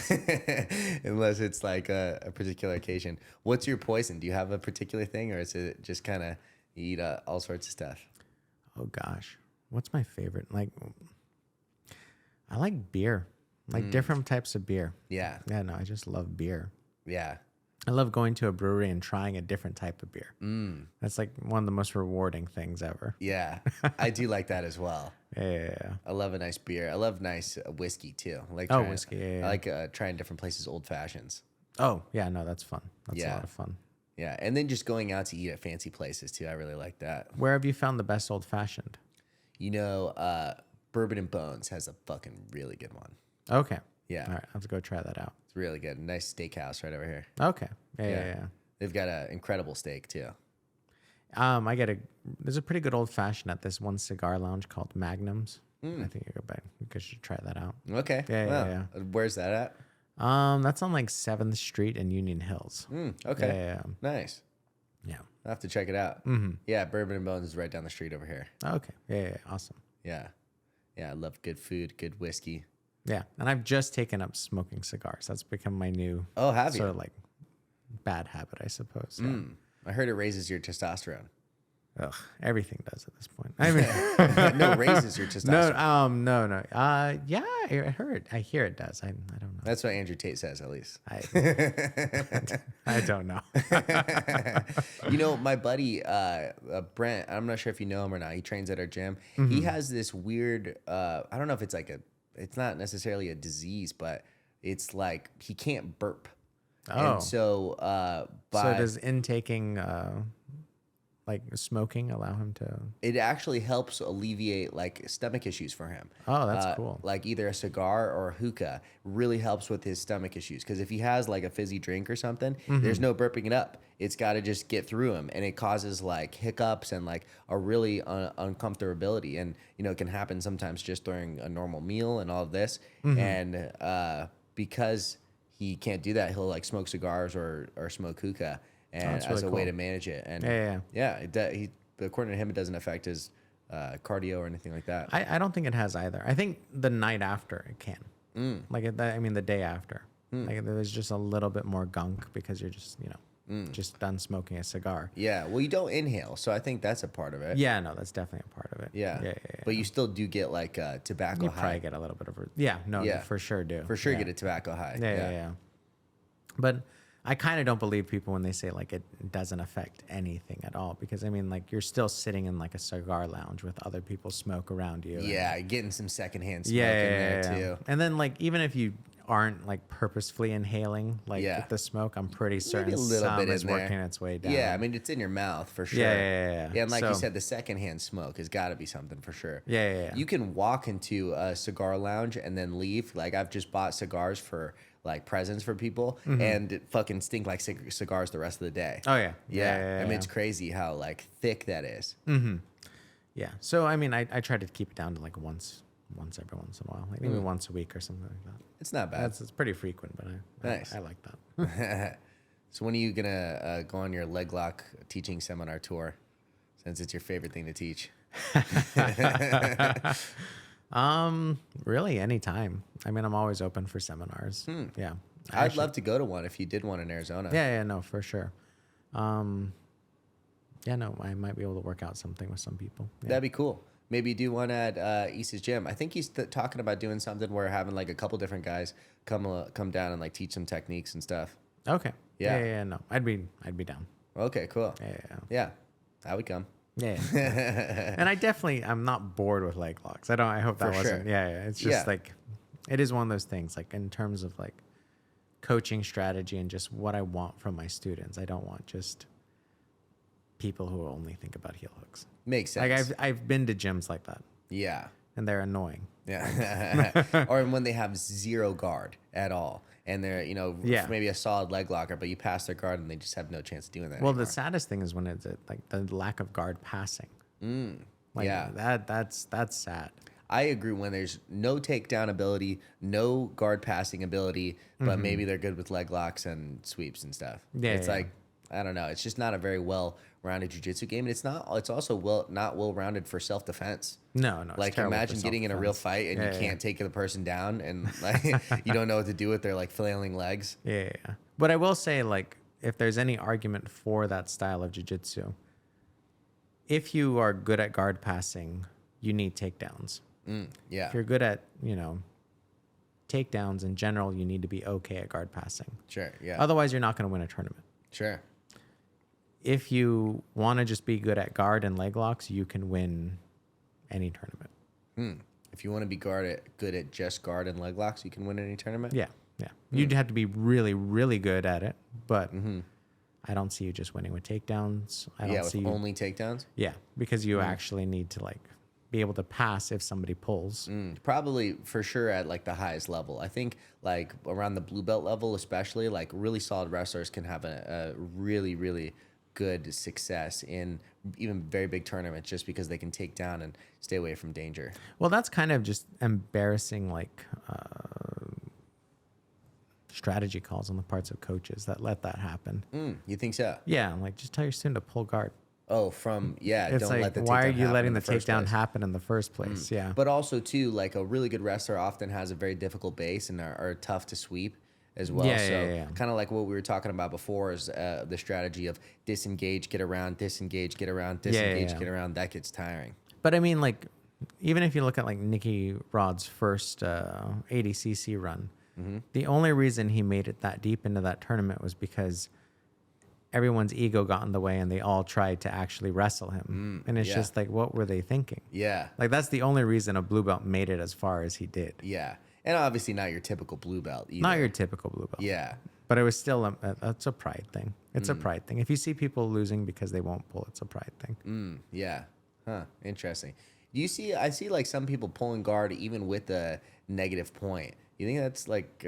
Unless it's like a particular occasion. What's your poison? Do you have a particular thing, or is it just kind of you eat all sorts of stuff? Oh gosh, what's my favorite? Like, I like beer, like different types of beer. Yeah. No, I just love beer. Yeah. I love going to a brewery and trying a different type of beer. That's like one of the most rewarding things ever. Yeah. I do like that as well. Yeah. I love a nice beer. I love nice whiskey too. I like whiskey. Yeah. I like trying different places, old fashions. Oh, yeah. No, that's fun. That's a lot of fun. Yeah. And then just going out to eat at fancy places too. I really like that. Where have you found the best old fashioned? You know, Bourbon and Bones has a fucking really good one. Okay. Yeah. All right. I'll have to go try that out. It's really good. Nice steakhouse right over here. Okay. Yeah. They've got an incredible steak too. There's a pretty good old fashioned at this one cigar lounge called Magnum's. I think you should try that out. Okay. Yeah. Where's that at? That's on like 7th Street in Union Hills. Okay. Yeah. Nice. Yeah. I'll have to check it out. Yeah, Bourbon and Bones is right down the street over here. Okay. Yeah. Awesome. Yeah. I love good food, good whiskey. Yeah. And I've just taken up smoking cigars. That's become my new have you? sort of like bad habit, I suppose. Yeah. I heard it raises your testosterone. Ugh, everything does at this point. I mean, No, raises your testosterone. No. Yeah, I hear it does. I don't know. That's what Andrew Tate says, at least. I don't know. You know, my buddy Brent, I'm not sure if you know him or not. He trains at our gym. He has this weird, I don't know if it's like it's not necessarily a disease, but it's like he can't burp. Oh. And so, so does intaking like smoking allow him to? It actually helps alleviate like stomach issues for him. Oh, that's cool. Like either a cigar or a hookah really helps with his stomach issues. Because if he has like a fizzy drink or something, there's no burping it up. It's got to just get through him, and it causes like hiccups and like a really uncomfortability. And it can happen sometimes just during a normal meal and all of this. And because he can't do that, he'll like smoke cigars or smoke hookah. And really as a way cool. to manage it, and according to him, it doesn't affect his cardio or anything like that. I don't think it has either. I think the night after it can. Like the day after. Like there's just a little bit more gunk because you're just just done smoking a cigar. Yeah, well, you don't inhale, so I think that's a part of it. Yeah, no, that's definitely a part of it. Yeah. But you still do get like tobacco You high. probably get a little bit of you for sure do. For sure, get a tobacco high. Yeah. But I kind of don't believe people when they say like it doesn't affect anything at all, because I mean like you're still sitting in like a cigar lounge with other people smoke around you. Yeah, getting some secondhand smoke in there too. And then like even if you aren't like purposefully inhaling like with the smoke, I'm pretty certain a little some bit is in there. working its way down. Yeah, I mean it's in your mouth for sure. Yeah. And like you said, the secondhand smoke has got to be something for sure. Yeah. You can walk into a cigar lounge and then leave. Like I've just bought cigars for like presents for people, and it fucking stink like cigars the rest of the day. Oh yeah. I mean it's crazy how like thick that is. Yeah. So I mean I try to keep it down to like once every once in a while, like maybe once a week or something like that. It's not bad. It's pretty frequent, but Nice. I like that. So when are you gonna go on your leg lock teaching seminar tour, since it's your favorite thing to teach? Really anytime. I mean, I'm always open for seminars. Yeah. I'd love to go to one if you did one in Arizona. Yeah, no, for sure. Yeah, no, I might be able to work out something with some people. Yeah. That'd be cool. Maybe do one at East's gym. I think he's talking about doing something where having like a couple different guys come down and like teach some techniques and stuff. Okay. Yeah. Yeah, no, I'd be down. Okay, cool. Yeah, I would come. Yeah. And I'm not bored with leg locks. I hope that For wasn't. sure. Yeah. It's just like, it is one of those things, like in terms of like coaching strategy and just what I want from my students. I don't want just people who only think about heel hooks. Makes sense. Like I've been to gyms like that. Yeah. And they're annoying. Yeah. Or when they have zero guard at all. And they're, maybe a solid leg locker, but you pass their guard and they just have no chance of doing that. Well, anymore. the saddest thing is when it's like the lack of guard passing. That's sad. I agree when there's no takedown ability, no guard passing ability, but maybe they're good with leg locks and sweeps and stuff. It's like, I don't know. It's just not a very well-rounded jiu-jitsu game. And it's also not well-rounded for self-defense. No. Like imagine getting in a real fight and you can't take the person down and like you don't know what to do with their like flailing legs. Yeah. But I will say, like, if there's any argument for that style of jiu-jitsu, if you are good at guard passing, you need takedowns. Yeah. If you're good at, takedowns in general, you need to be okay at guard passing. Sure. Yeah. Otherwise, you're not going to win a tournament. Sure. If you want to just be good at guard and leg locks, you can win any tournament. If you want to be good at just guard and leg locks, you can win any tournament? Yeah. You'd have to be really, really good at it, but I don't see you just winning with takedowns. I don't see with you only takedowns? Yeah, because you actually need to like be able to pass if somebody pulls. Probably for sure at like the highest level. I think like around the blue belt level, especially like really solid wrestlers can have a really, really good success in even very big tournaments just because they can take down and stay away from danger. Well, that's kind of just embarrassing, like strategy calls on the parts of coaches that let that happen. You think so? Yeah, like just tell your student to pull guard. Oh, It's don't like, let the takedown why are you happen letting in the first takedown place. happen in the first place? Yeah. But also too, like a really good wrestler often has a very difficult base and are tough to sweep as well. Yeah. Kind of like what we were talking about before is the strategy of disengage, get around, disengage, get around, disengage, get around. That gets tiring. But I mean, like, even if you look at like Nicky Rod's first ADCC run, the only reason he made it that deep into that tournament was because everyone's ego got in the way and they all tried to actually wrestle him. And it's just like, what were they thinking? Yeah. Like, that's the only reason a blue belt made it as far as he did. Yeah. And obviously not your typical blue belt either. Not your typical blue belt. Yeah. But it was still it's a pride thing. It's a pride thing. If you see people losing because they won't pull, it's a pride thing. Yeah. Huh. Interesting. I see like some people pulling guard even with a negative point. You think that's like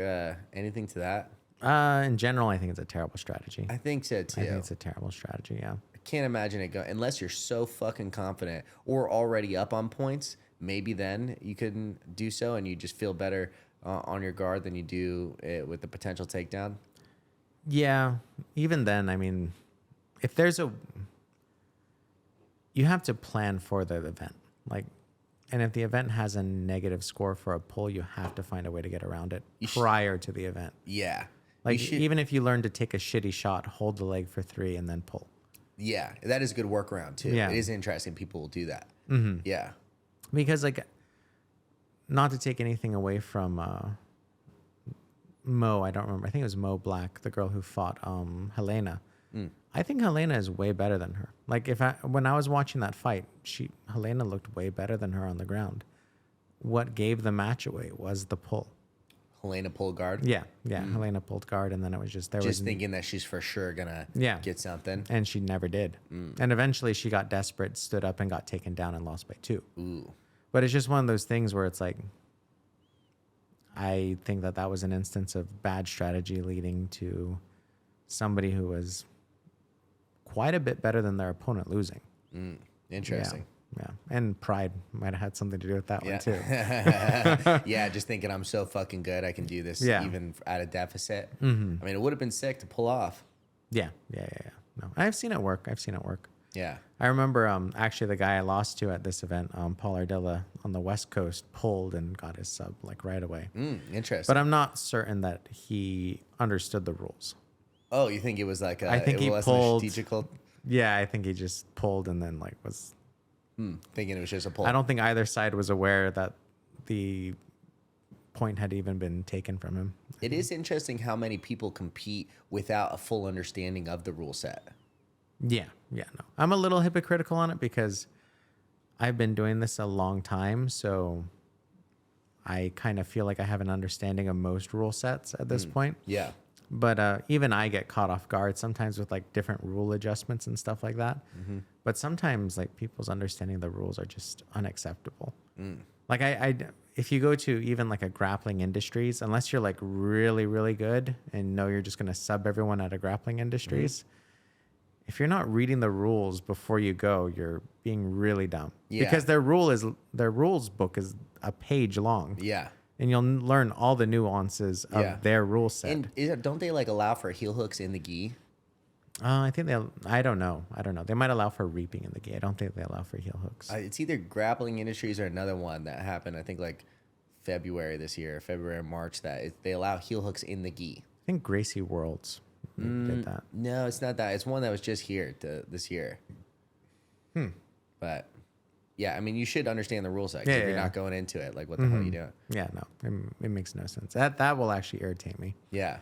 anything to that? In general, I think it's a terrible strategy. I think so too. I think it's a terrible strategy, yeah. I can't imagine it unless you're so fucking confident or already up on points. Maybe then you couldn't do so and you just feel better on your guard than you do with the potential takedown. Yeah. Even then, I mean, if there's you have to plan for the event. Like, and if the event has a negative score for a pull, you have to find a way to get around it prior to the event. Yeah. Like, even if you learn to take a shitty shot, hold the leg for 3 and then pull. Yeah. That is a good workaround too. Yeah. It is interesting. People will do that. Mm-hmm. Yeah. Because, like, not to take anything away from Mo, I don't remember. I think it was Mo Black, the girl who fought Helena. I think Helena is way better than her. Like, when I was watching that fight, Helena looked way better than her on the ground. What gave the match away was the pull. Helena pulled guard? Yeah. Helena pulled guard, and then it was just... thinking that she's for sure going to get something. And she never did. And eventually she got desperate, stood up, and got taken down and lost by 2. Ooh. But it's just one of those things where it's like... I think that was an instance of bad strategy leading to somebody who was quite a bit better than their opponent losing. Interesting. Yeah. And pride might have had something to do with that one too. Yeah, just thinking I'm so fucking good, I can do this even at a deficit. I mean, it would have been sick to pull off. Yeah. No, I've seen it work. Yeah. I remember actually the guy I lost to at this event, Paul Ardella on the West Coast, pulled and got his sub like right away. Interesting. But I'm not certain that he understood the rules. Oh, you think it was like I think he pulled. strategical? Yeah, I think he just pulled and then like was thinking it was just a pull. I don't think either side was aware that the point had even been taken from him. It is interesting how many people compete without a full understanding of the rule set. Yeah, no. I'm a little hypocritical on it because I've been doing this a long time, so I kind of feel like I have an understanding of most rule sets at this point. Yeah. But even I get caught off guard sometimes with like different rule adjustments and stuff like that. But sometimes like people's understanding of the rules are just unacceptable. Like if you go to even like a grappling industries, unless you're like really, really good and know you're just going to sub everyone at a grappling industries, if you're not reading the rules before you go, you're being really dumb. Yeah. Because their rules book is a page long. Yeah. And you'll learn all the nuances of their rule set. And don't they like allow for heel hooks in the gi? I think I don't know. They might allow for reaping in the gi. I don't think they allow for heel hooks. It's either Grappling Industries or another one that happened, I think like February or March, that they allow heel hooks in the gi. I think Gracie Worlds did that. No, it's not that. It's one that was just here this year. But yeah, I mean, you should understand the rule set. If you're not going into it, like, what the hell are you doing? Yeah, no, it makes no sense. That will actually irritate me. Yeah.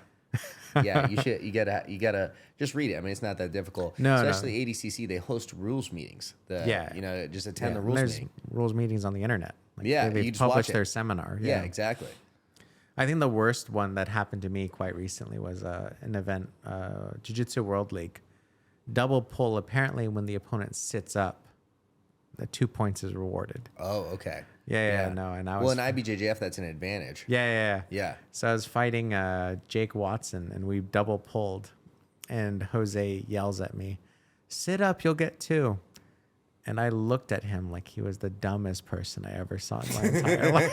Yeah, you should. You gotta just read it. I mean, it's not that difficult. No, especially ADCC, they host rules meetings. Just attend the rules meeting. Rules meetings on the internet. Like, they you publish their seminar. Yeah, exactly. I think the worst one that happened to me quite recently was an event, Jiu Jitsu World League, double pull. Apparently, when the opponent sits up, the 2 points is rewarded. Oh, okay. Yeah. No, and I was in IBJJF, that's an advantage. Yeah. So I was fighting Jake Watson, and we double pulled, and Jose yells at me, "Sit up, you'll get 2." And I looked at him like he was the dumbest person I ever saw in my entire life.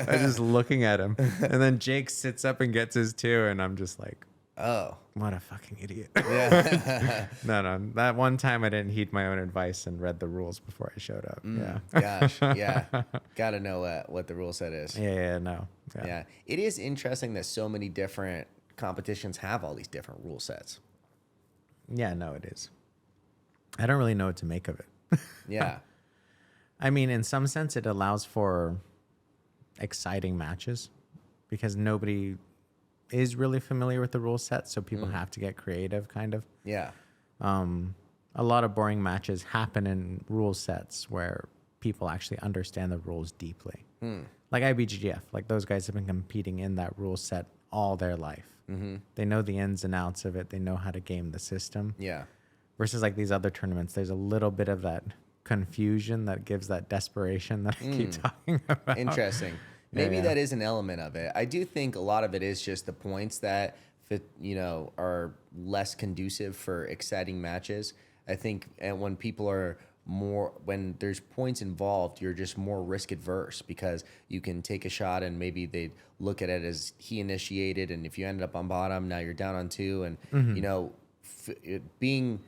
I was just looking at him, and then Jake sits up and gets his 2, and I'm just like, oh, what a fucking idiot. Yeah. No. That one time I didn't heed my own advice and read the rules before I showed up. Gosh. Yeah. Got to know what the rule set is. Yeah. It is interesting that so many different competitions have all these different rule sets. Yeah, no, it is. I don't really know what to make of it. Yeah. I mean, in some sense, it allows for exciting matches because nobody is really familiar with the rule set, so people have to get creative, kind of. Yeah. A lot of boring matches happen in rule sets where people actually understand the rules deeply. Like IBJJF, like those guys have been competing in that rule set all their life. They know the ins and outs of it. They know how to game the system. Yeah. Versus like these other tournaments, there's a little bit of that confusion that gives that desperation that I keep talking about. Interesting. Maybe that is an element of it. I do think a lot of it is just the points that are less conducive for exciting matches. I think, and when people are when there's points involved, you're just more risk adverse because you can take a shot and maybe they look at it as he initiated, and if you ended up on bottom, now you're down on 2, and being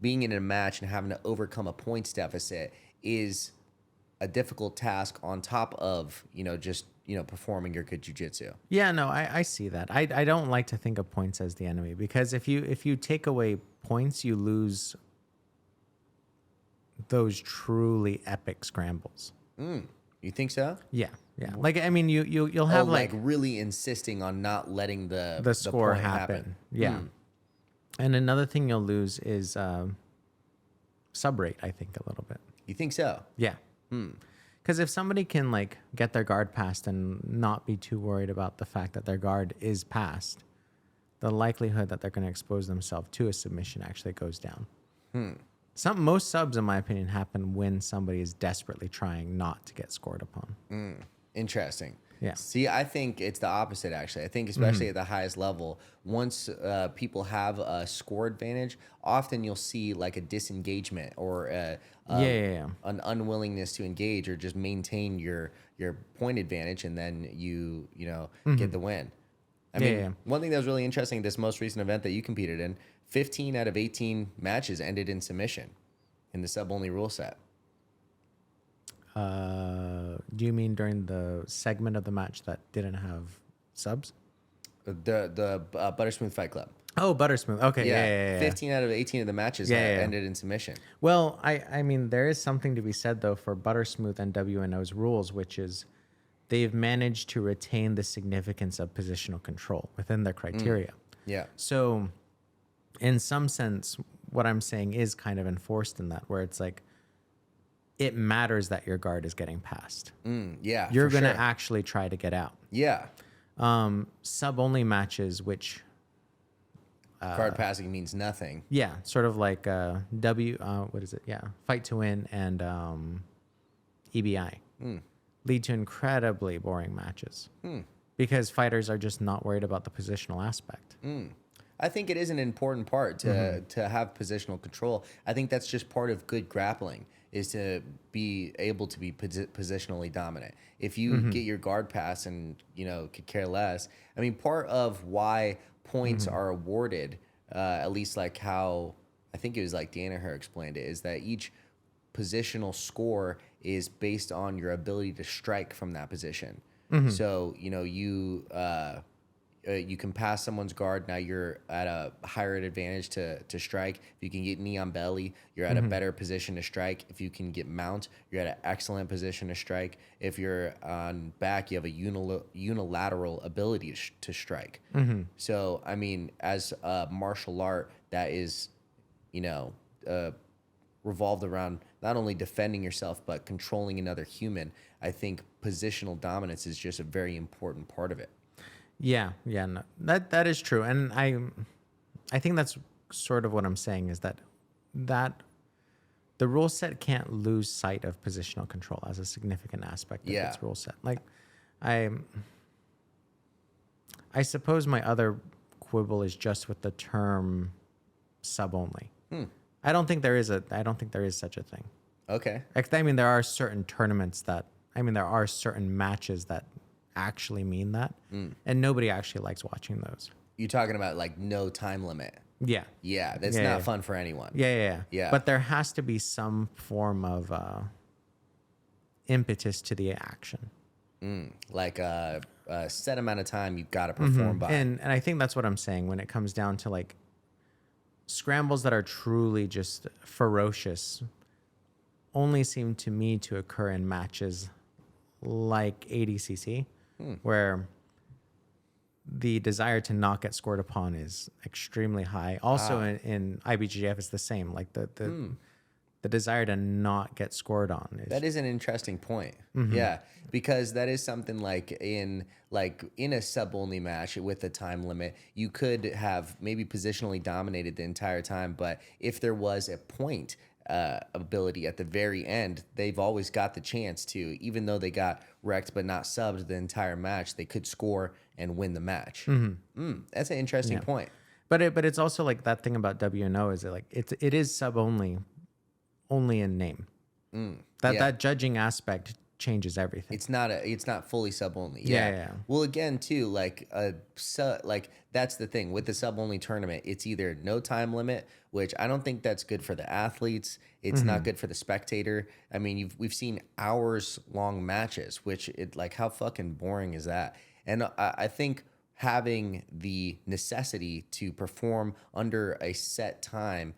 in a match and having to overcome a points deficit is a difficult task on top of performing your good jiu-jitsu. Yeah, no, I see that. I don't like to think of points as the enemy, because if you take away points, you lose those truly epic scrambles. You think so? Yeah. Like, I mean, you'll have like really insisting on not letting the score point happen. Yeah. And another thing you'll lose is sub rate, I think, a little bit. You think so? Yeah. Because if somebody can like get their guard passed and not be too worried about the fact that their guard is passed, the likelihood that they're going to expose themselves to a submission actually goes down. Most subs, in my opinion, happen when somebody is desperately trying not to get scored upon. Interesting. Yeah. See, I think it's the opposite, actually. I think especially at the highest level, once people have a score advantage, often you'll see like a disengagement or an unwillingness to engage or just maintain your point advantage, and then you get the win. I mean, one thing that was really interesting, this most recent event that you competed in, 15 out of 18 matches ended in submission in the sub-only rule set. Do you mean during the segment of the match that didn't have subs? The Buttersmooth Fight Club. Oh, Buttersmooth. Okay, yeah. 15 out of 18 of the matches ended in submission. Well, I mean, there is something to be said, though, for Buttersmooth and WNO's rules, which is they've managed to retain the significance of positional control within their criteria. Yeah. So in some sense, what I'm saying is kind of enforced in that, where it's like, it matters that your guard is getting passed. Yeah, you're going to actually try to get out. Yeah. Sub-only matches, which... guard passing means nothing. Yeah, sort of like what is it? Yeah, Fight to Win and EBI lead to incredibly boring matches because fighters are just not worried about the positional aspect. I think it is an important part to have positional control. I think that's just part of good grappling, is to be able to be positionally dominant. If you get your guard pass and could care less, I mean, part of why points are awarded, at least like how I think it was like Danaher explained it, is that each positional score is based on your ability to strike from that position. So you can pass someone's guard. Now you're at a higher advantage to strike. If you can get knee on belly, you're at a better position to strike. If you can get mount, you're at an excellent position to strike. If you're on back, you have a unilateral ability to strike. So, I mean, as a martial art that is, revolved around not only defending yourself, but controlling another human, I think positional dominance is just a very important part of it. Yeah, no, that is true, and I think that's sort of what I'm saying, is that the rule set can't lose sight of positional control as a significant aspect of its rule set. Like, I suppose my other quibble is just with the term sub only. I don't think there is such a thing. Okay. I mean, there are certain tournaments there are certain matches that actually mean that, and nobody actually likes watching those. You're talking about like no time limit. Yeah, That's not fun for anyone. Yeah. But there has to be some form of impetus to the action. Like a set amount of time you've got to perform by. And I think that's what I'm saying when it comes down to like scrambles that are truly just ferocious only seem to me to occur in matches like ADCC, where the desire to not get scored upon is extremely high. Also in IBJJF, it's the same. Like the the desire to not get scored on. That is an interesting point. Yeah, because that is something like in a sub only match with a time limit, you could have maybe positionally dominated the entire time, but if there was a point ability at the very end, they've always got the chance to, even though they got wrecked but not subbed the entire match, they could score and win the match. That's an interesting point. But it's also like that thing about WNO is that like it is sub only in name. That judging aspect changes everything. It's not fully sub only. Yeah. Well, again, too, like that's the thing with the sub only tournament. It's either no time limit, which I don't think that's good for the athletes. It's not good for the spectator. I mean, we've seen hours long matches, which how fucking boring is that? And I think having the necessity to perform under a set time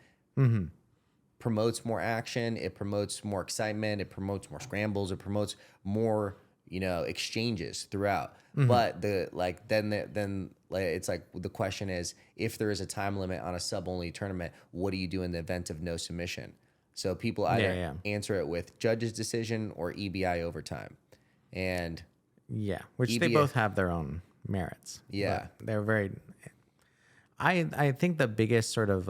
promotes more action. It promotes more excitement. It promotes more scrambles. It promotes more, exchanges throughout. But then it's like the question is, if there is a time limit on a sub only tournament, what do you do in the event of no submission? So people either answer it with judge's decision or EBI overtime, and which EBI, they both have their own merits. Yeah, they're very. I think the biggest sort of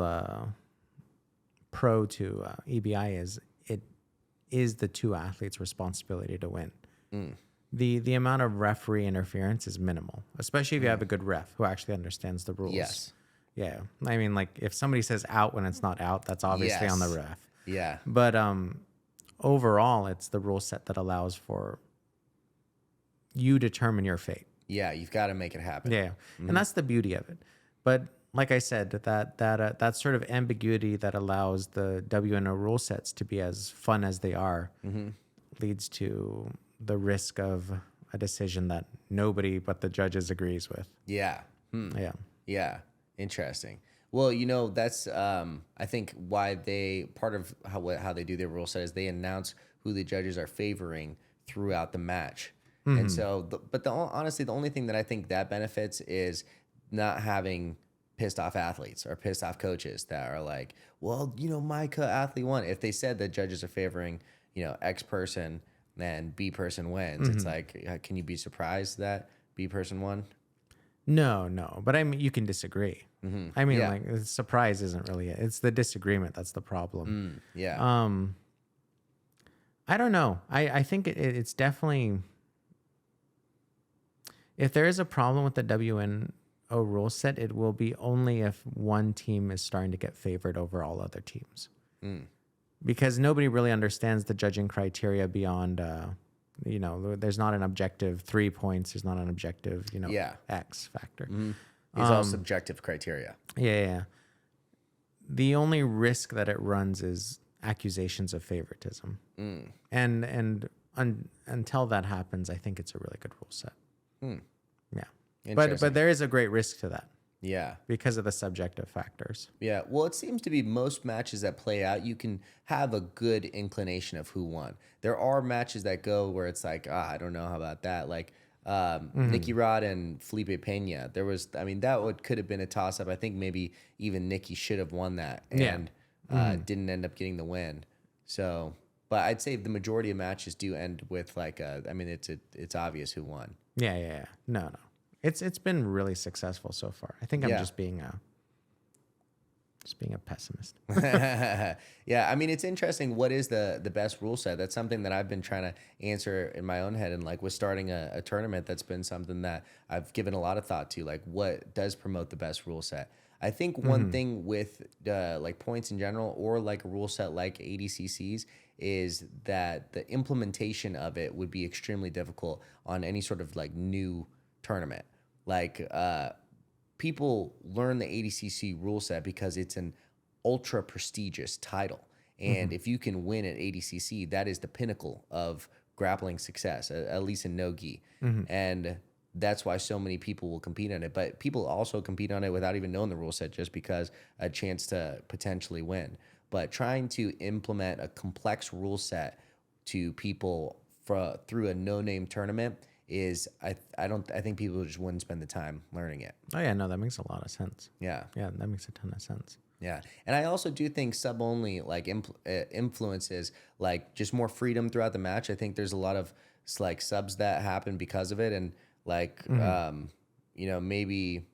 pro to EBI is the two athletes' responsibility to win. The amount of referee interference is minimal, especially if you have a good ref who actually understands the rules. Yes. Yeah. I mean, like if somebody says out when it's not out, that's obviously on the ref. Yeah. But overall, it's the rule set that allows for you determine your fate. Yeah, you've got to make it happen. Yeah, and that's the beauty of it. But like I said, that sort of ambiguity that allows the WNO rule sets to be as fun as they are leads to the risk of a decision that nobody but the judges agrees with. Yeah. Yeah. Interesting. Well, that's I think why part of how they do their rule set is they announce who the judges are favoring throughout the match. And so, honestly, the only thing that I think that benefits is not having pissed off athletes or pissed off coaches that are like, well, my athlete won. If they said that judges are favoring, X person and B person wins, it's like, can you be surprised that B person won? No. But I mean, you can disagree. I mean, like, the surprise isn't really it. It's the disagreement that's the problem. I don't know. I think it's definitely... If there is a problem with the WNO rule set, it will be only if one team is starting to get favored over all other teams. Because nobody really understands the judging criteria beyond, there's not an objective 3 points. There's not an objective, X factor. It's all subjective criteria. Yeah. The only risk that it runs is accusations of favoritism. And until that happens, I think it's a really good rule set. Yeah. But there is a great risk to that. Yeah. Because of the subjective factors. Yeah. Well, it seems to be most matches that play out, you can have a good inclination of who won. There are matches that go where it's like, I don't know how about that. Like Nicky Rod and Felipe Pena. Could have been a toss up. I think maybe even Nicky should have won that and didn't end up getting the win. So, but I'd say the majority of matches do end with it's obvious who won. Yeah. No. It's been really successful so far. I think I'm just being a pessimist. Yeah, I mean, it's interesting. What is the best rule set? That's something that I've been trying to answer in my own head. And with starting a tournament, that's been something that I've given a lot of thought to. Like, what does promote the best rule set? I think one thing with points in general, or like a rule set like ADCC's, is that the implementation of it would be extremely difficult on any sort of new tournament. People learn the ADCC rule set because it's an ultra prestigious title. And if you can win at ADCC, that is the pinnacle of grappling success, at least in no-gi. And that's why so many people will compete on it. But people also compete on it without even knowing the rule set, just because a chance to potentially win. But trying to implement a complex rule set to people through a no-name tournament is, I think people just wouldn't spend the time learning it. Oh yeah, no, that makes a lot of sense. Yeah. Yeah, that makes a ton of sense. Yeah, and I also do think sub only like influences like just more freedom throughout the match. I think there's a lot of like subs that happen because of it, and like you know, maybe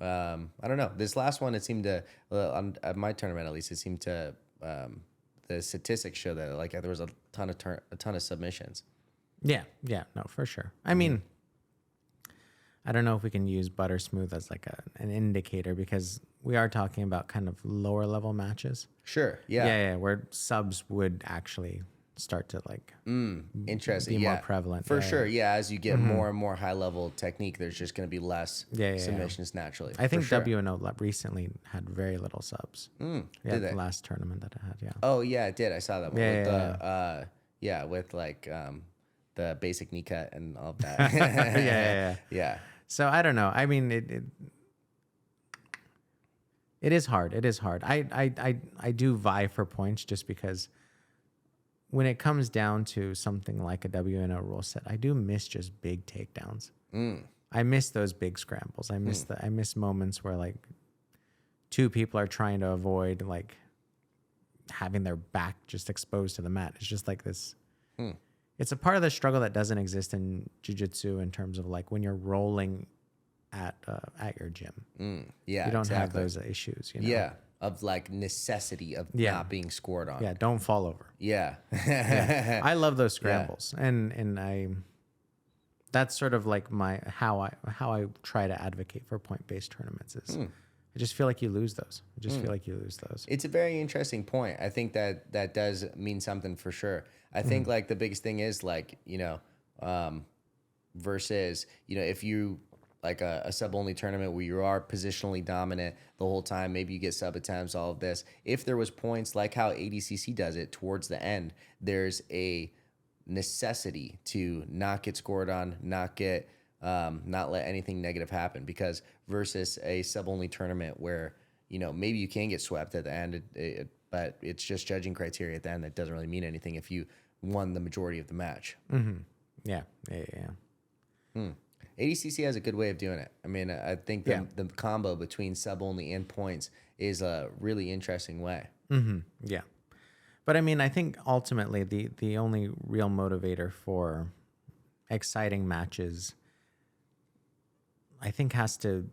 I don't know. This last one, it seemed to at my tournament at least, it seemed to the statistics show that like there was a ton of submissions. Yeah, no, for sure. I mean, I don't know if we can use butter smooth as like an indicator, because we are talking about kind of lower level matches. Sure. Yeah. Yeah, where subs would actually start to like Interesting. be more prevalent. For sure. Yeah. As you get more and more high level technique, there's just going to be less submissions naturally. I think sure. WNO recently had very little subs. Did the last tournament that I had. Yeah. Oh yeah, it did. I saw that one. Yeah, with with like the basic knee cut and all of that. Yeah. So I don't know. I mean, it is hard. It is hard. I do vie for points just because when it comes down to something like a WNO rule set, I do miss just big takedowns. I miss those big scrambles. I miss moments where like two people are trying to avoid like having their back just exposed to the mat. It's just like this. It's a part of the struggle that doesn't exist in jiu-jitsu in terms of like when you're rolling at your gym. Yeah, you don't have those issues. You know? Yeah, of like necessity of not being scored on. Yeah, don't fall over. Yeah. I love those scrambles, and I. That's sort of like how I try to advocate for point-based tournaments is. I just feel like you lose those. It's a very interesting point. I think that does mean something for sure. I think like the biggest thing is like, you know, versus, you know, if you like a sub only tournament where you are positionally dominant the whole time, maybe you get sub attempts, all of this. If there was points like how ADCC does it towards the end, there's a necessity to not get scored on, not let anything negative happen, because versus a sub only tournament where, you know, maybe you can get swept at the end, but it's just judging criteria at the end that doesn't really mean anything if you won the majority of the match. Yeah. ADCC has a good way of doing it. I mean, I think the combo between sub only and points is a really interesting way. Yeah. But I mean, I think ultimately the only real motivator for exciting matches, I think, has to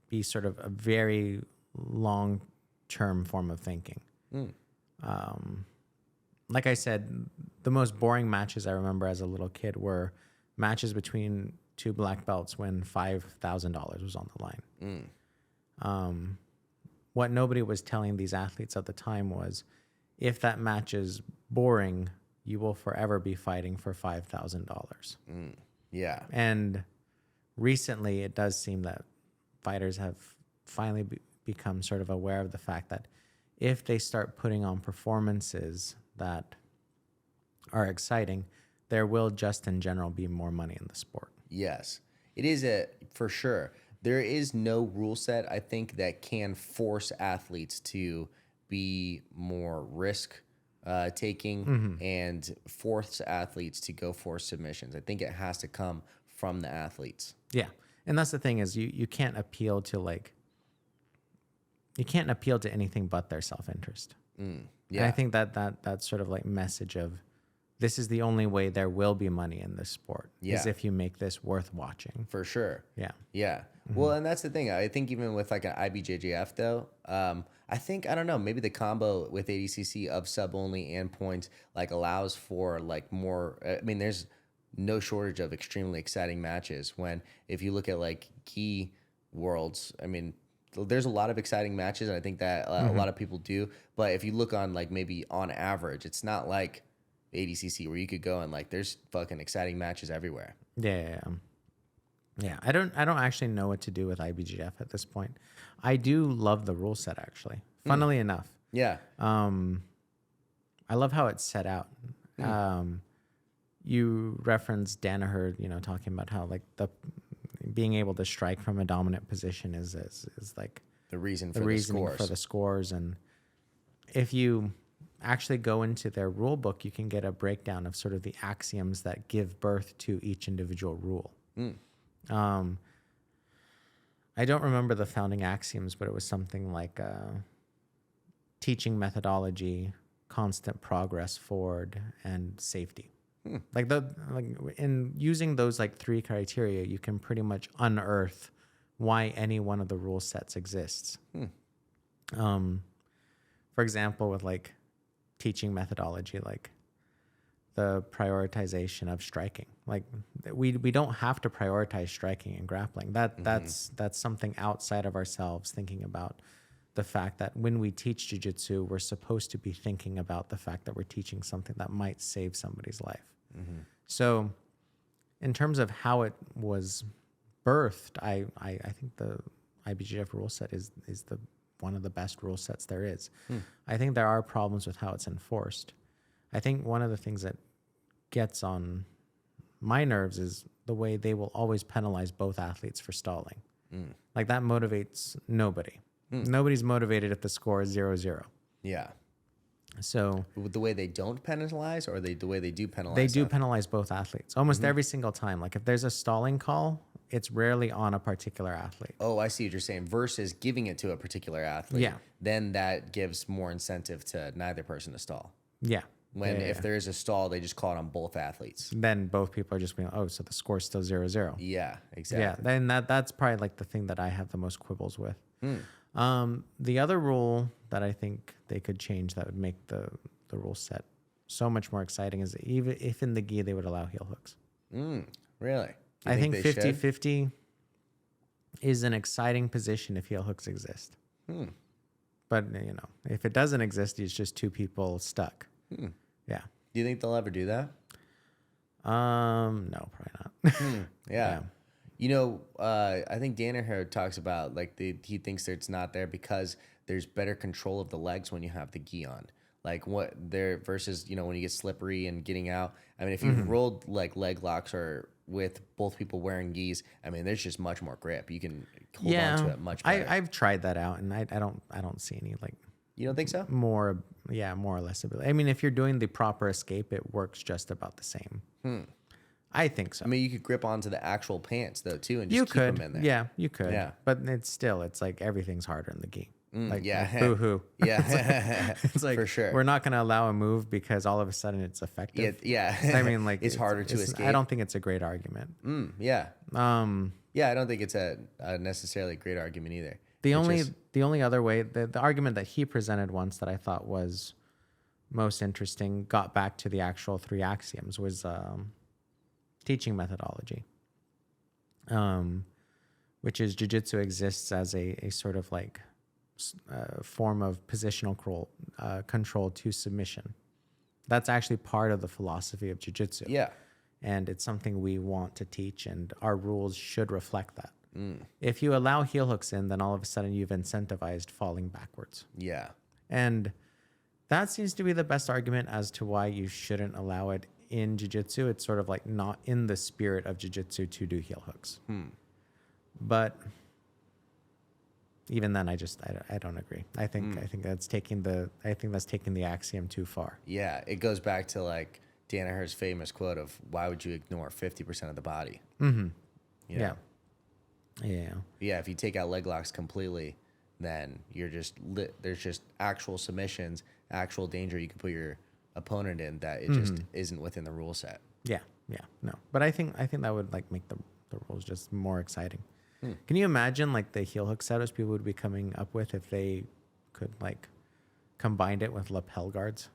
be sort of a very long-term form of thinking. Like I said, the most boring matches I remember as a little kid were matches between two black belts when $5,000 was on the line. What nobody was telling these athletes at the time was, if that match is boring, you will forever be fighting for $5,000. Yeah. And recently, it does seem that fighters have finally become sort of aware of the fact that if they start putting on performances that are exciting, there will just in general be more money in the sport. Yes, it is for sure. There is no rule set, I think, that can force athletes to be more risk taking and force athletes to go for submissions. I think it has to come from the athletes. Yeah. And that's the thing is you can't appeal to anything but their self-interest. Yeah. And I think that sort of like message of this is the only way there will be money in this sport is if you make this worth watching. For sure. Yeah. Yeah. Well, and that's the thing. I think even with like an IBJJF though, I think, I don't know, maybe the combo with ADCC of sub only and points like allows for like more, I mean, there's no shortage of extremely exciting matches when, if you look at like key worlds, I mean, there's a lot of exciting matches, and I think that a lot of people do. But if you look on like maybe on average, it's not like ADCC where you could go and like there's fucking exciting matches everywhere. Yeah. I don't actually know what to do with IBJJF at this point. I do love the rule set actually. Funnily enough. Yeah. I love how it's set out. You referenced Danaher, you know, talking about how like the being able to strike from a dominant position is like the reason for the reasoning scores. for the scores. And if you actually go into their rule book, you can get a breakdown of sort of the axioms that give birth to each individual rule. I don't remember the founding axioms, but it was something like teaching methodology, constant progress forward, and safety. Like in using those like 3 criteria, you can pretty much unearth why any one of the rule sets exists. For example, with like teaching methodology, like the prioritization of striking. Like we don't have to prioritize striking and grappling. That's something outside of ourselves, thinking about the fact that when we teach jiu-jitsu, we're supposed to be thinking about the fact that we're teaching something that might save somebody's life. So in terms of how it was birthed, I think the IBJJF rule set is the one of the best rule sets there is. I think there are problems with how it's enforced. I think one of the things that gets on my nerves is the way they will always penalize both athletes for stalling. Like that motivates nobody. Nobody's motivated if the score is 0-0. Yeah. So With the way they don't penalize, or the way they do penalize? they do penalize both athletes almost every single time. Like if there's a stalling call, it's rarely on a particular athlete. Oh, I see what you're saying. Versus giving it to a particular athlete. Yeah. Then that gives more incentive to neither person to stall. Yeah. If there is a stall, they just call it on both athletes. Then both people are just being, oh, so the score's still 0-0. Yeah, exactly. Yeah, then that's probably like the thing that I have the most quibbles with. The other rule that I think they could change that would make the rule set so much more exciting is even if in the gi they would allow heel hooks. Really? I think 50-50 is an exciting position if heel hooks exist. But, if it doesn't exist, it's just 2 people stuck. Yeah. Do you think they'll ever do that? No, probably not. Yeah. I think Danaher talks about he thinks that it's not there because there's better control of the legs when you have the gi on. Like what there versus, when you get slippery and getting out. I mean, if you've rolled like leg locks or with both people wearing gis, I mean, there's just much more grip. You can hold on to it much better. I've tried that out and I don't see any like. You don't think so? More or less ability. I mean, if you're doing the proper escape, it works just about the same. I think so. I mean, you could grip onto the actual pants though too, and just keep them in there. Yeah, you could. Yeah. But it's like everything's harder in the gi. Like boo-hoo. Yeah. It's like for sure. We're not going to allow a move because all of a sudden it's effective. Yeah. I mean, like it's harder to escape. I don't think it's a great argument. Yeah. I don't think it's a necessarily great argument either. The only other way, the argument that he presented once that I thought was most interesting, got back to the actual 3 axioms, was teaching methodology, which is jiu-jitsu exists as a sort of like form of positional control to submission. That's actually part of the philosophy of jiu-jitsu. Yeah. And it's something we want to teach, and our rules should reflect that. If you allow heel hooks in, then all of a sudden you've incentivized falling backwards. Yeah. And that seems to be the best argument as to why you shouldn't allow it in jiu-jitsu. It's sort of like not in the spirit of jiu-jitsu to do heel hooks. But even then, I don't agree. I think that's taking the axiom too far. Yeah, it goes back to like Danaher's famous quote of "Why would you ignore 50% of the body?" Yeah. Yeah, if you take out leg locks completely, then you're just there's just actual submissions, actual danger you can put your opponent in that it just isn't within the rule set. Yeah, no. But I think that would like make the rules just more exciting. Can you imagine like the heel hook setups people would be coming up with if they could like combined it with lapel guards?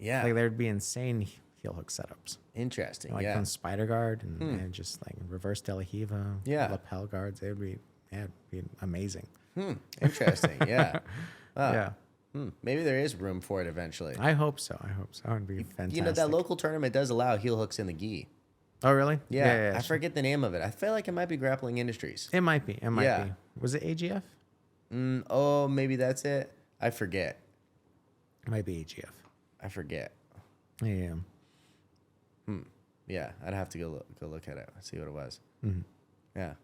Yeah, like there'd be insane heel hook setups. Interesting. Like from spider guard and just like reverse De La Riva, lapel guards. It'd be amazing. Interesting. Yeah. Yeah. Maybe there is room for it eventually. I hope so. That would be fantastic. That local tournament does allow heel hooks in the gi. Oh, really? Yeah. I forget the name of it. I feel like it might be Grappling Industries. It might be. Be. Was it AGF? Oh, maybe that's it. I forget. It might be AGF. I forget. Yeah. Yeah, I'd have to go look at it, see what it was. Yeah.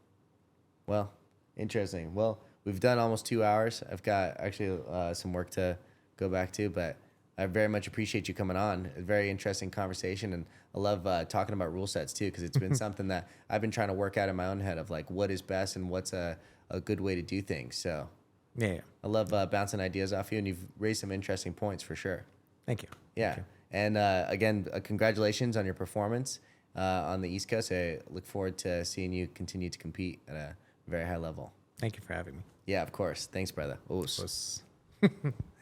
Well, interesting. Well, we've done almost 2 hours. I've got actually some work to go back to, but I very much appreciate you coming on. A very interesting conversation, and I love talking about rule sets too, because it's been something that I've been trying to work out in my own head of like what is best and what's a good way to do things. So Yeah. I love bouncing ideas off you, and you've raised some interesting points for sure. Thank you. Yeah. Thank you. And again, congratulations on your performance on the East Coast. I look forward to seeing you continue to compete at a very high level. Thank you for having me. Yeah, of course. Thanks, brother. Oos. Os.